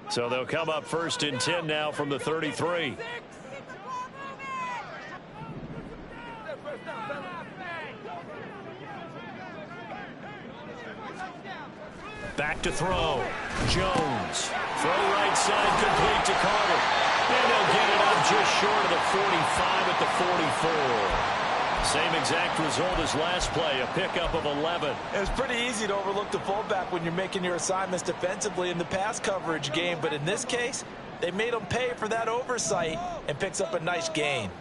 Speaker 1: So they'll come up 1st and 10 now from the 33. Back to throw. Jones. Throw right side, complete to Carter. And they'll get it up just short of the 45 at the 44. Same exact result as last play, a pickup of 11.
Speaker 3: It's pretty easy to overlook the fullback when you're making your assignments defensively in the pass coverage game, but in this case, they made him pay for that oversight and picks up a nice gain.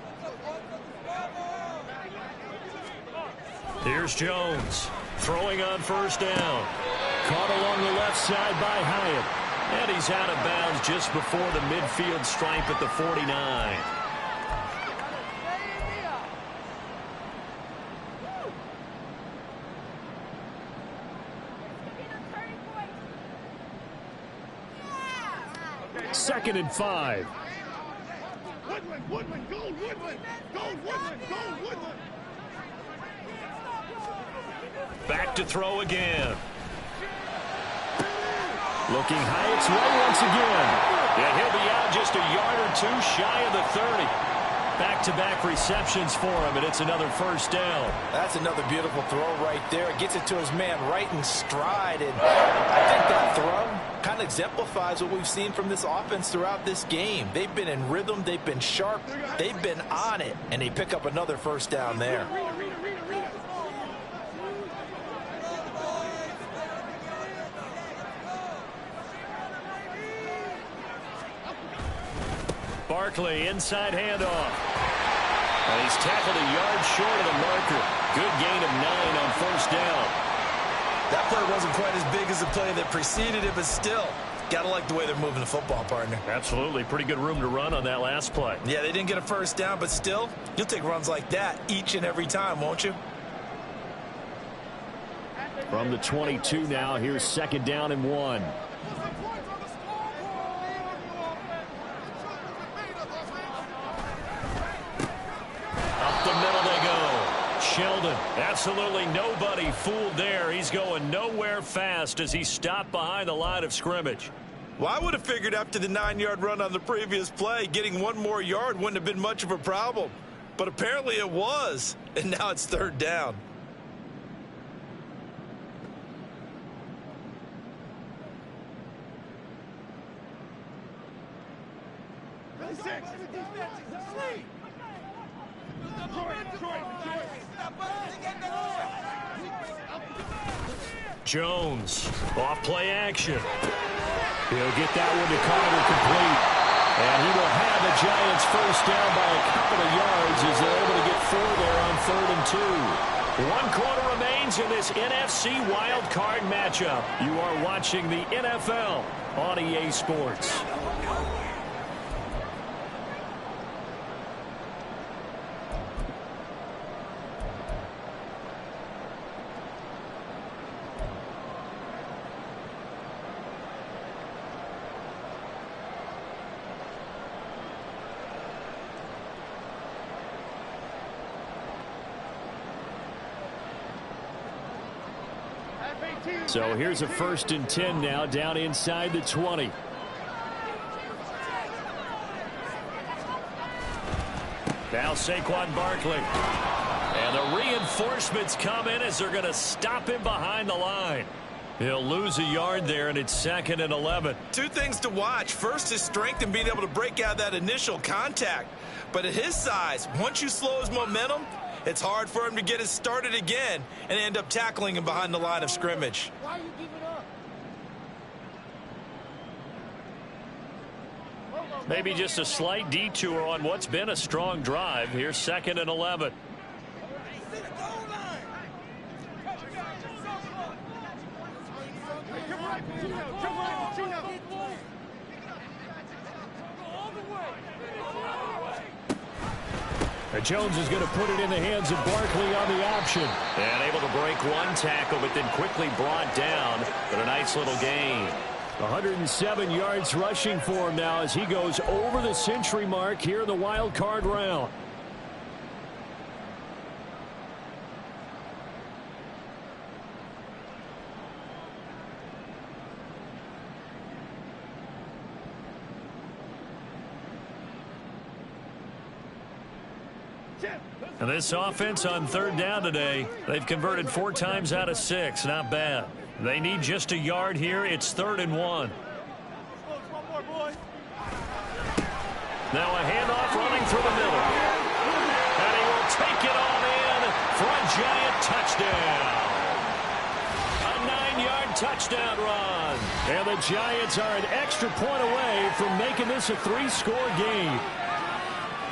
Speaker 1: Here's Jones, throwing on 1st down. Caught along the left side by Hyatt. And he's out of bounds just before the midfield stripe at the 49. Second and 5.
Speaker 7: Woodland, go Woodland, go Woodland, go Woodland.
Speaker 1: Back to throw again. Looking Hyatt's way once again. And he'll be out just a yard or 2 shy of the 30. Back-to-back receptions for him, and it's another 1st down.
Speaker 3: That's another beautiful throw right there. It gets it to his man right in stride, and I think that throw kind of exemplifies what we've seen from this offense throughout this game. They've been in rhythm, they've been sharp, they've been on it, and they pick up another 1st down there.
Speaker 1: Barkley, inside handoff. And he's tackled a yard short of the marker. Good gain of 9 on 1st down.
Speaker 3: That play wasn't quite as big as the play that preceded it, but still, gotta like the way they're moving the football, partner.
Speaker 1: Absolutely. Pretty good room to run on that last play.
Speaker 3: Yeah, they didn't get a 1st down, but still, you'll take runs like that each and every time, won't you?
Speaker 1: From the 22 now, here's 2nd down and 1. Sheldon, absolutely nobody fooled there. He's going nowhere fast as he stopped behind the line of scrimmage.
Speaker 3: Well, I would have figured after the 9-yard run on the previous play, getting 1 more yard wouldn't have been much of a problem. But apparently it was, and now it's 3rd down.
Speaker 1: Jones, off play action. He'll get that one to Carter complete. And he will have the Giants 1st down by a couple of yards as they're able to get 4 there on 3rd and 2. 1 quarter remains in this NFC Wildcard matchup. You are watching the NFL on EA Sports. So here's a 1st and 10 now down inside the 20. Now Saquon Barkley. And the reinforcements come in as they're going to stop him behind the line. He'll lose a yard there, and it's 2nd and 11.
Speaker 3: 2 things to watch. First, his strength and being able to break out that initial contact. But at his size, once you slow his momentum, it's hard for him to get it started again and end up tackling him behind the line of scrimmage.
Speaker 7: Why you give it up?
Speaker 1: Maybe just a slight detour on what's been a strong drive. Here's 2nd and 11. Jones is going to put it in the hands of Barkley on the option.
Speaker 2: And able to break one tackle, but then quickly brought down. But a nice little gain.
Speaker 1: 107 yards rushing for him now as he goes over the century mark here in the wild card round. And this offense on third down today, they've converted 4 times out of 6. Not bad. They need just a yard here. It's 3rd and 1. Now a handoff running through the middle. And he will take it on in for a giant touchdown. A 9-yard touchdown run. And the Giants are an extra point away from making this a 3-score game.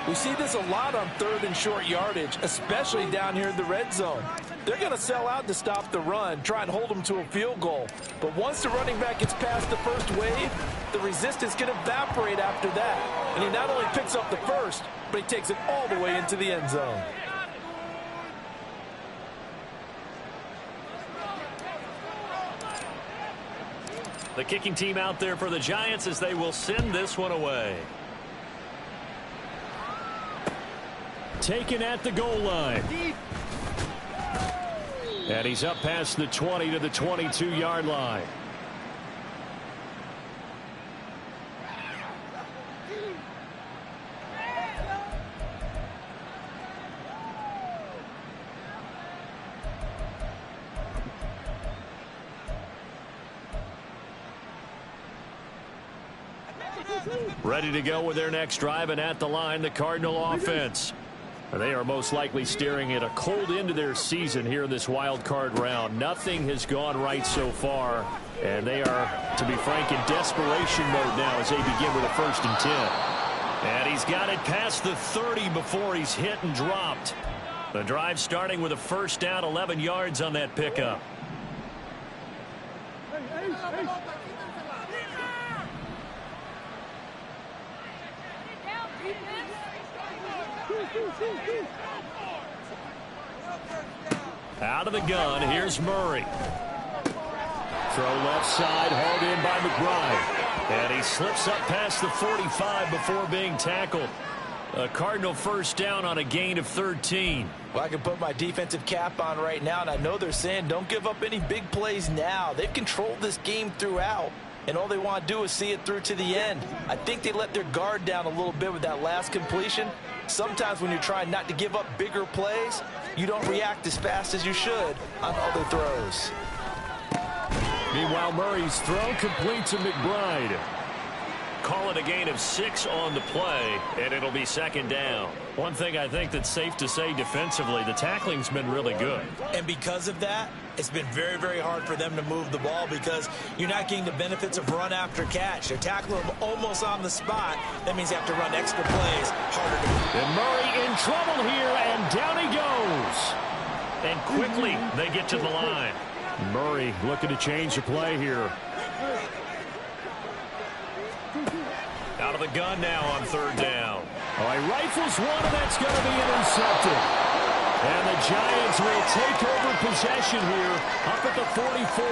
Speaker 3: We see this a lot on 3rd and short yardage, especially down here in the red zone. They're going to sell out to stop the run, try and hold them to a field goal. But once the running back gets past the first wave, the resistance can evaporate after that. And he not only picks up the first, but he takes it all the way into the end zone.
Speaker 1: The kicking team out there for the Giants as they will send this one away. Taken at the goal line. And he's up past the 20 to the 22-yard line. Ready to go with their next drive, and at the line, the Cardinal offense. They are most likely staring at a cold end to their season here in this wild card round. Nothing has gone right so far, and they are, to be frank, in desperation mode now as they begin with a 1st and 10. And he's got it past the 30 before he's hit and dropped. The drive starting with a 1st down, 11 yards on that pickup. Out of the gun, here's Murray. Throw left side, hauled in by McBride. And he slips up past the 45 before being tackled. A Cardinal 1st down on a gain of 13.
Speaker 3: Well, I can put my defensive cap on right now, and I know they're saying don't give up any big plays now. They've controlled this game throughout, and all they want to do is see it through to the end. I think they let their guard down a little bit with that last completion. Sometimes when you're trying not to give up bigger plays, you don't react as fast as you should on other throws.
Speaker 1: Meanwhile, Murray's throw complete to McBride.
Speaker 2: Call it a gain of 6 on the play, and it'll be 2nd down.
Speaker 1: One thing I think that's safe to say defensively, the tackling's been really good.
Speaker 6: And because of that, it's been very, very hard for them to move the ball because you're not getting the benefits of run after catch. They're tackling them almost on the spot. That means you have to run extra plays harder to move.
Speaker 1: And Murray in trouble here, and down he goes.
Speaker 2: And quickly they get to the line.
Speaker 1: Murray looking to change the play here.
Speaker 2: Out of the gun now on 3rd down.
Speaker 1: Oh, he rifles one, and that's going to be intercepted. And the Giants will take over possession here up at the 44.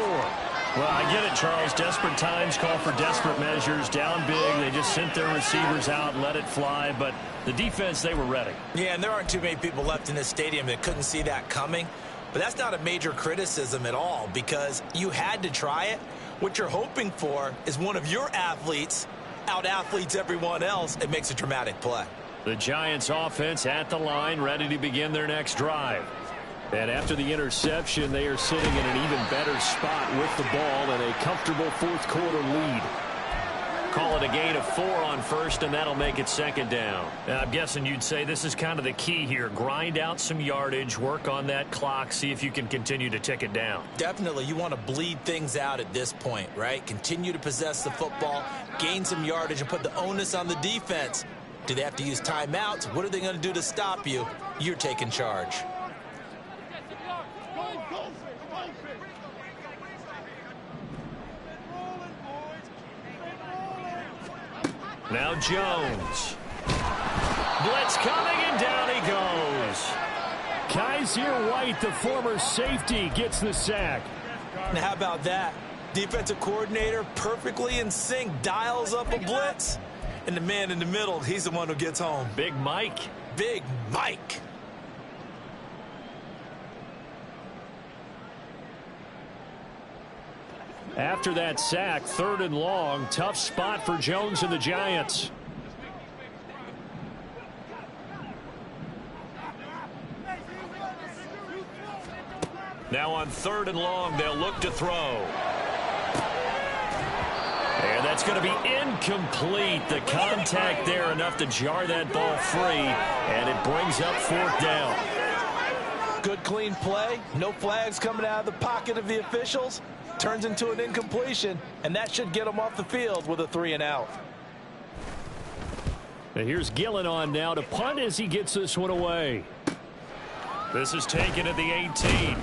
Speaker 2: Well, I get it, Charles. Desperate times call for desperate measures. Down big, they just sent their receivers out and let it fly. But the defense, they were ready.
Speaker 6: Yeah, and there aren't too many people left in this stadium that couldn't see that coming. But that's not a major criticism at all because you had to try it. What you're hoping for is one of your athletes out-athletes everyone else. It makes a dramatic play.
Speaker 1: The Giants offense at the line, ready to begin their next drive. And after the interception, they are sitting in an even better spot with the ball and a comfortable 4th quarter lead. Call it a gain of 4 on 1st, and that'll make it 2nd down.
Speaker 2: And I'm guessing you'd say this is kind of the key here. Grind out some yardage, work on that clock, see if you can continue to tick it down.
Speaker 6: Definitely. You want to bleed things out at this point, right? Continue to possess the football, gain some yardage, and put the onus on the defense. Do they have to use timeouts? What are they going to do to stop you? You're taking charge.
Speaker 1: Now Jones. Blitz coming, and down he goes. Kaiser White, the former safety, gets the sack.
Speaker 6: Now, how about that? Defensive coordinator perfectly in sync, dials up a blitz. And the man in the middle, he's the one who gets home.
Speaker 1: Big Mike.
Speaker 6: Big Mike.
Speaker 1: After that sack, 3rd and long. Tough spot for Jones and the Giants. Now on 3rd and long, they'll look to throw. And that's going to be incomplete. The contact there enough to jar that ball free, and it brings up 4th down.
Speaker 3: Good clean play. No flags coming out of the pocket of the officials. Turns into an incompletion, and that should get them off the field with a 3-and-out.
Speaker 1: And here's Gillen on now to punt as he gets this one away. This is taken at the 18.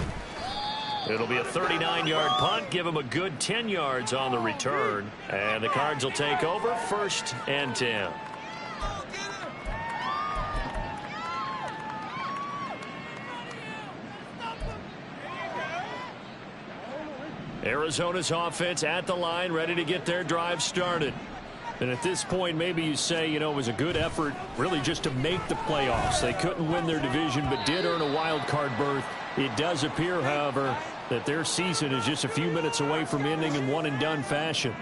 Speaker 1: It'll be a 39-yard punt. Give him a good 10 yards on the return. And the Cards will take over 1st and 10. Arizona's offense at the line, ready to get their drive started. And at this point, maybe you say, you know, it was a good effort really just to make the playoffs. They couldn't win their division but did earn a wild card berth. It does appear, however, that their season is just a few minutes away from ending in one-and-done fashion.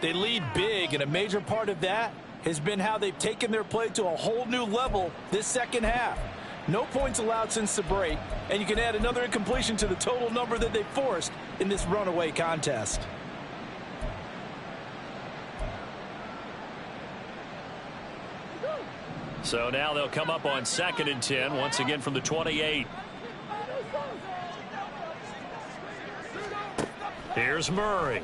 Speaker 3: They lead big, and a major part of that has been how they've taken their play to a whole new level this second half. No points allowed since the break, and you can add another incompletion to the total number that they forced in this runaway contest.
Speaker 1: So now they'll come up on 2nd and 10, once again from the 28. Here's Murray.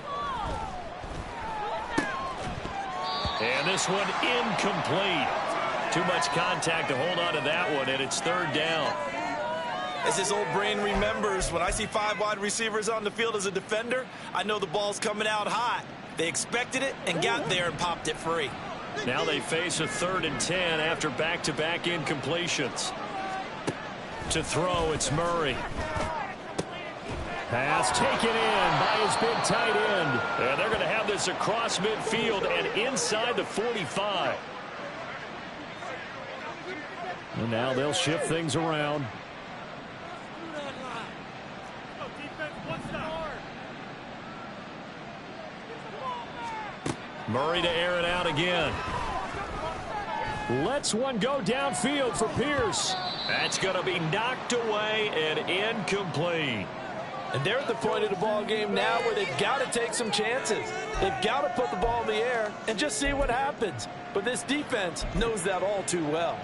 Speaker 1: And this one incomplete. Too much contact to hold on to that one, and it's 3rd down.
Speaker 4: As this old brain remembers, when I see 5 wide receivers on the field as a defender, I know the ball's coming out hot. They expected it and got there and popped it free.
Speaker 1: Now they face a 3rd and 10 after back-to-back incompletions. To throw, it's Murray. Pass taken in by his big tight end. And they're going to have this across midfield and inside the 45. And now they'll shift things around. Murray to air it out again. Lets one go downfield for Pierce. That's going to be knocked away and incomplete.
Speaker 3: And they're at the point of the ball game now where they've got to take some chances. They've got to put the ball in the air and just see what happens. But this defense knows that all too well.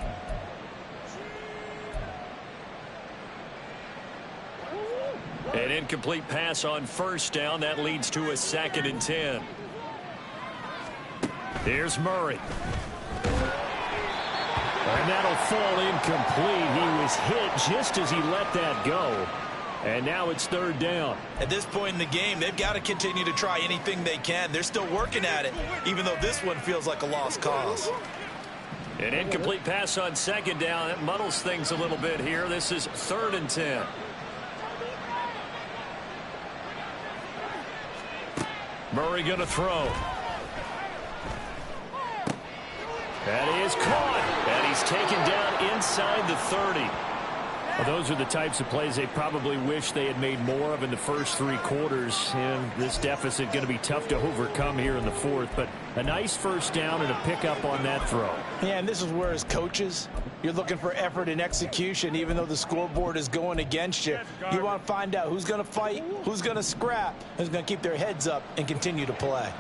Speaker 1: An incomplete pass on 1st down. That leads to a 2nd and 10. Here's Murray. And that'll fall incomplete. He was hit just as he let that go. And now it's 3rd down.
Speaker 4: At this point in the game, they've got to continue to try anything they can. They're still working at it, even though this one feels like a lost cause.
Speaker 1: An incomplete pass on 2nd down. That muddles things a little bit here. This is 3rd and 10. Murray going to throw. That is caught. And he's taken down inside the 30. Well, those are the types of plays they probably wish they had made more of in the first 3 quarters. And this deficit going to be tough to overcome here in the 4th. But a nice 1st down and a pickup on that throw.
Speaker 3: Yeah, and this is where as coaches, you're looking for effort and execution, even though the scoreboard is going against you. You want to find out who's going to fight, who's going to scrap, who's going to keep their heads up and continue to play.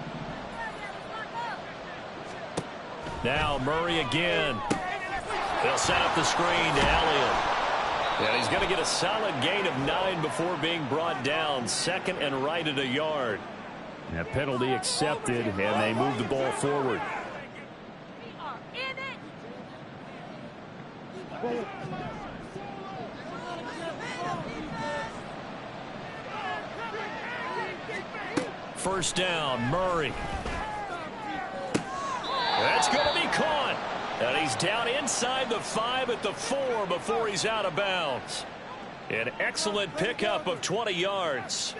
Speaker 1: Now Murray again. They'll set up the screen to Elliott. And he's going to get a solid gain of 9 before being brought down. 2nd and right at a yard. That penalty accepted, and they move the ball forward. First down, Murray. That's going to be caught. And he's down inside the 5 at the 4 before he's out of bounds. An excellent pickup of 20 yards.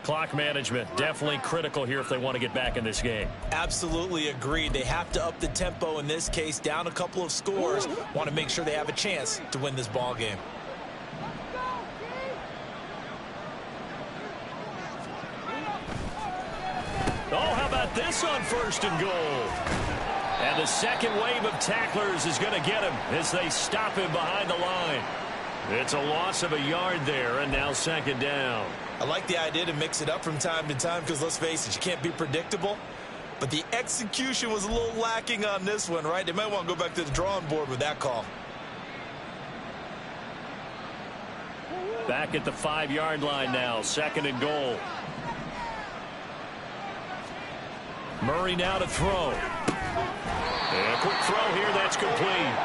Speaker 1: Clock management definitely critical here if they want to get back in this game.
Speaker 6: Absolutely agreed. They have to up the tempo in this case, down a couple of scores. Want to make sure they have a chance to win this ball game.
Speaker 1: Oh, how about this on 1st and goal? And the second wave of tacklers is going to get him as they stop him behind the line. It's a loss of a yard there, and now 2nd down.
Speaker 6: I like the idea to mix it up from time to time because, let's face it, you can't be predictable. But the execution was a little lacking on this one, right? They might want to go back to the drawing board with that call.
Speaker 1: Back at the 5-yard line now, 2nd and goal. Murray now to throw. And a quick throw here, that's complete.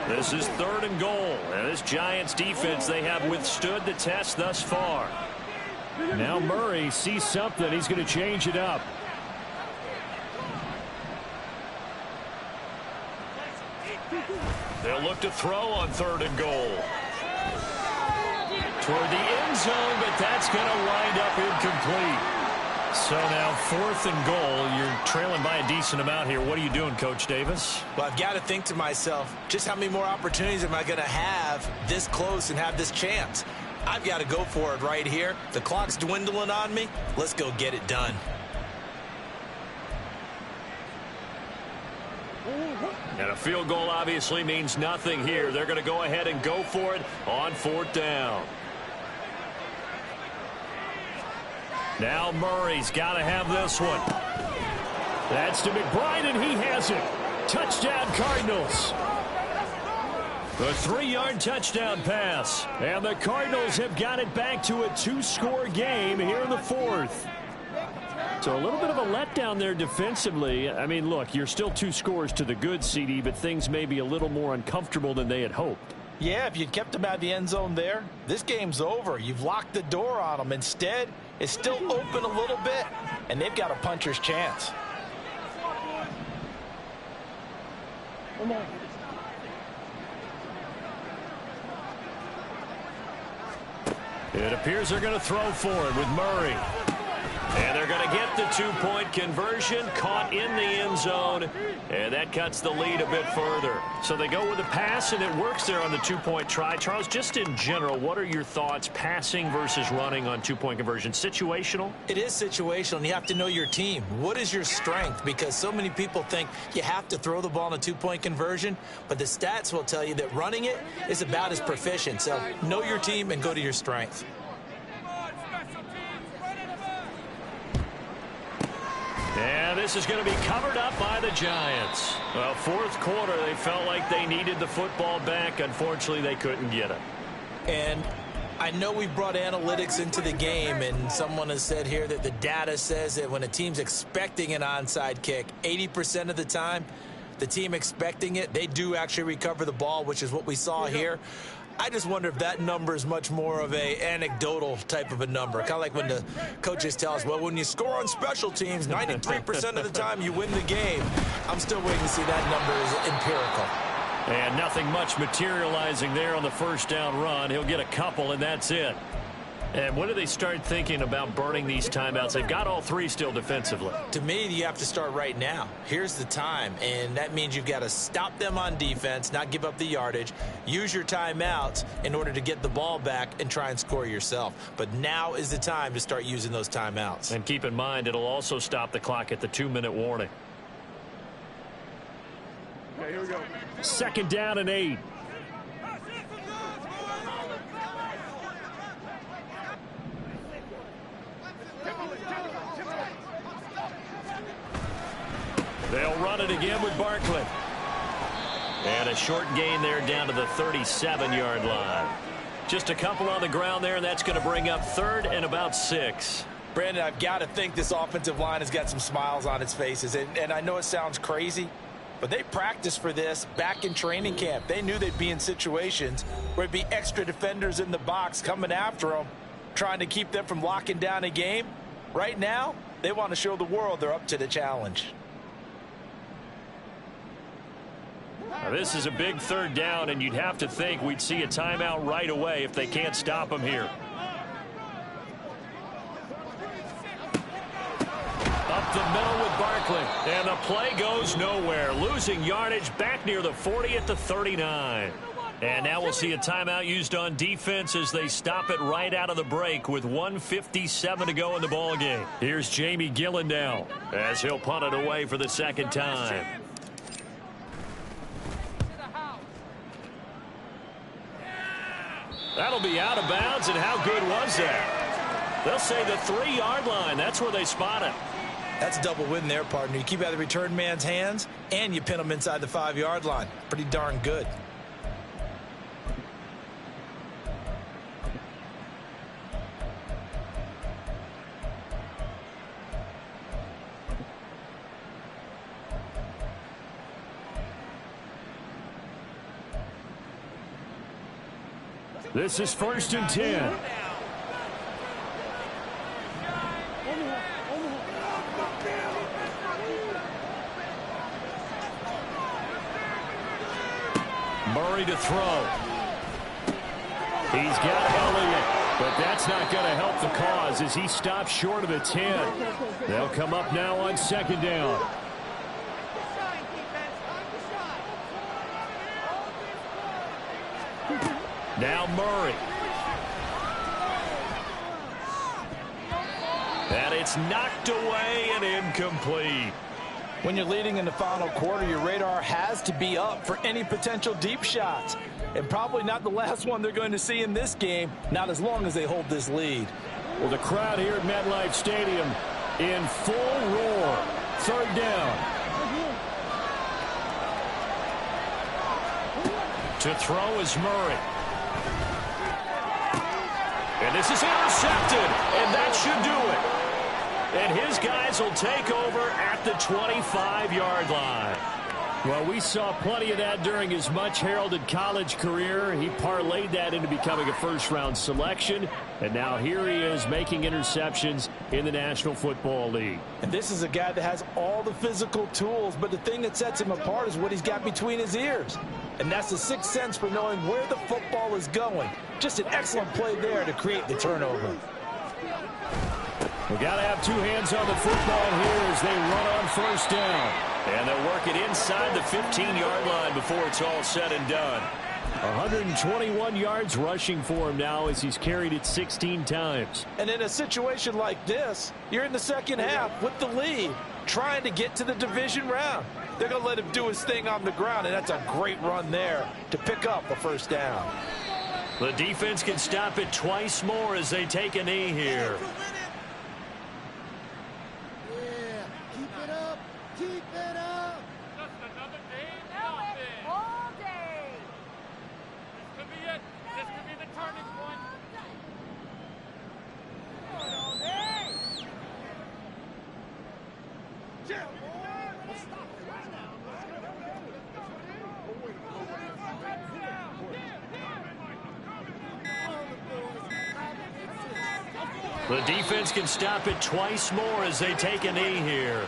Speaker 1: This is 3rd and goal. And this Giants defense, they have withstood the test thus far. Now Murray sees something. He's going to change it up. They'll look to throw on 3rd and goal. Toward the end zone, but that's going to wind up incomplete. So now 4th and goal. You're trailing by a decent amount here. What are you doing, Coach Davis?
Speaker 6: Well, I've got to think to myself, just how many more opportunities am I going to have this close and have this chance? I've got to go for it right here. The clock's dwindling on me. Let's go get it done.
Speaker 1: And a field goal obviously means nothing here. They're going to go ahead and go for it on 4th down. Now Murray's got to have this one. That's to McBride, and he has it. Touchdown, Cardinals. The 3-yard touchdown pass. And the Cardinals have got it back to a 2-score game here in the 4th. So a little bit of a letdown there defensively. I mean, look, you're still 2 scores to the good, CD, but things may be a little more uncomfortable than they had hoped.
Speaker 3: Yeah, if you'd kept them out of the end zone there, this game's over. You've locked the door on them. Instead, it's still open a little bit, and they've got a puncher's chance.
Speaker 1: It appears they're going to throw for it with Murray. And they're going to get the 2-point conversion, caught in the end zone, and that cuts the lead a bit further. So they go with a pass, and it works there on the 2-point try. Charles, just in general, what are your thoughts passing versus running on 2-point conversion? Situational?
Speaker 6: It is situational, and you have to know your team. What is your strength? Because so many people think you have to throw the ball in a 2-point conversion, but the stats will tell you that running it is about as proficient. So know your team and go to your strength.
Speaker 1: And this is going to be covered up by the Giants. Well, 4th quarter, they felt like they needed the football back. Unfortunately, they couldn't get it.
Speaker 6: And I know we brought analytics into the game, and someone has said here that the data says that when a team's expecting an onside kick, 80% of the time, the team expecting it, they do actually recover the ball, which is what we saw here. I just wonder if that number is much more of a anecdotal type of a number. Kind of like when the coaches tell us, well, when you score on special teams, 93% of the time you win the game. I'm still waiting to see that number is empirical.
Speaker 1: And nothing much materializing there on the 1st down run. He'll get a couple, and that's it. And when do they start thinking about burning these timeouts? They've got all 3 still defensively.
Speaker 6: To me, you have to start right now. Here's the time, and that means you've got to stop them on defense, not give up the yardage, use your timeouts in order to get the ball back and try and score yourself. But now is the time to start using those timeouts.
Speaker 1: And keep in mind, it'll also stop the clock at the 2-minute warning.
Speaker 7: Okay, here we go.
Speaker 1: 2nd down and 8. They'll run it again with Barkley. And a short gain there down to the 37-yard line. Just a couple on the ground there, and that's going to bring up 3rd and about 6.
Speaker 3: Brandon, I've got to think this offensive line has got some smiles on its faces. And I know it sounds crazy, but they practiced for this back in training camp. They knew they'd be in situations where it'd be extra defenders in the box coming after them, trying to keep them from locking down a game. Right now, they want to show the world they're up to the challenge.
Speaker 1: Now, this is a big third down, and you'd have to think we'd see a timeout right away if they can't stop him here. Up the middle with Barkley, and the play goes nowhere. Losing yardage back near the 40 at the 39. And now we'll see a timeout used on defense as they stop it right out of the break with 1:57 to go in the ball game. Here's Jamie Gillen now as he'll punt it away for the second time. That'll be out of bounds, and how good was that? They'll say the 3-yard line. That's where they spot it.
Speaker 6: That's a double win there, partner. You keep out of the return man's hands, and you pin him inside the 5-yard line. Pretty darn good.
Speaker 1: This is 1st and 10. Murray to throw. He's got Elliott, but that's not going to help the cause as he stops short of the 10. They'll come up now on 2nd down. Now Murray. And it's knocked away and incomplete.
Speaker 3: When you're leading in the final quarter, your radar has to be up for any potential deep shots. And probably not the last one they're going to see in this game, not as long as they hold this lead.
Speaker 1: Well, the crowd here at MetLife Stadium in full roar. 3rd down. To throw is Murray. And this is intercepted, and that should do it. And his guys will take over at the 25-yard line. Well, we saw plenty of that during his much-heralded college career. He parlayed that into becoming a first-round selection, and now here he is making interceptions in the National Football League.
Speaker 3: And this is a guy that has all the physical tools, but the thing that sets him apart is what he's got between his ears. And that's the sixth sense for knowing where the football is going. Just an excellent play there to create the turnover.
Speaker 1: We got to have two hands on the football here as they run on 1st down. And they'll work it inside the 15-yard line before it's all said and done. 121 yards rushing for him now as he's carried it 16 times.
Speaker 3: And in a situation like this, you're in the second half with the lead, trying to get to the division round. They're going to let him do his thing on the ground, and that's a great run there to pick up a 1st down.
Speaker 1: The defense can stop it twice more as they take a knee here. The defense can stop it twice more as they take a knee here.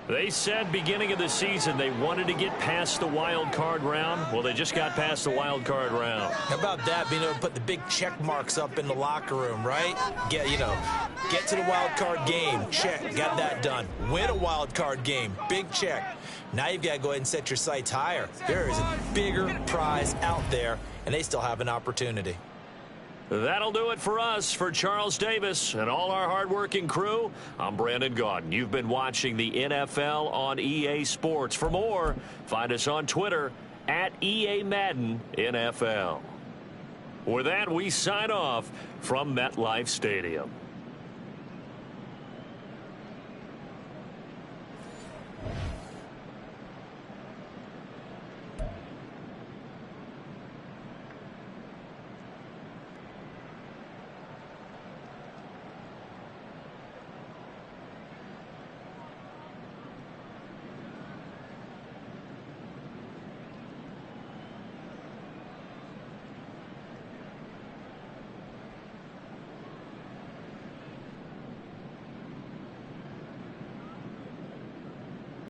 Speaker 1: They said beginning of the season they wanted to get past the wild card round. Well, they just got past the wild card round.
Speaker 6: How about that, being able to put the big check marks up in the locker room, right? Get to the wild card game, check, got that done. Win a wild card game, big check. Now you've got to go ahead and set your sights higher. There is a bigger prize out there, and they still have an opportunity.
Speaker 1: That'll do it for us. For Charles Davis and all our hardworking crew, I'm Brandon Gaudin. You've been watching the NFL on EA Sports. For more, find us on Twitter at EA Madden NFL. With that, we sign off from MetLife Stadium.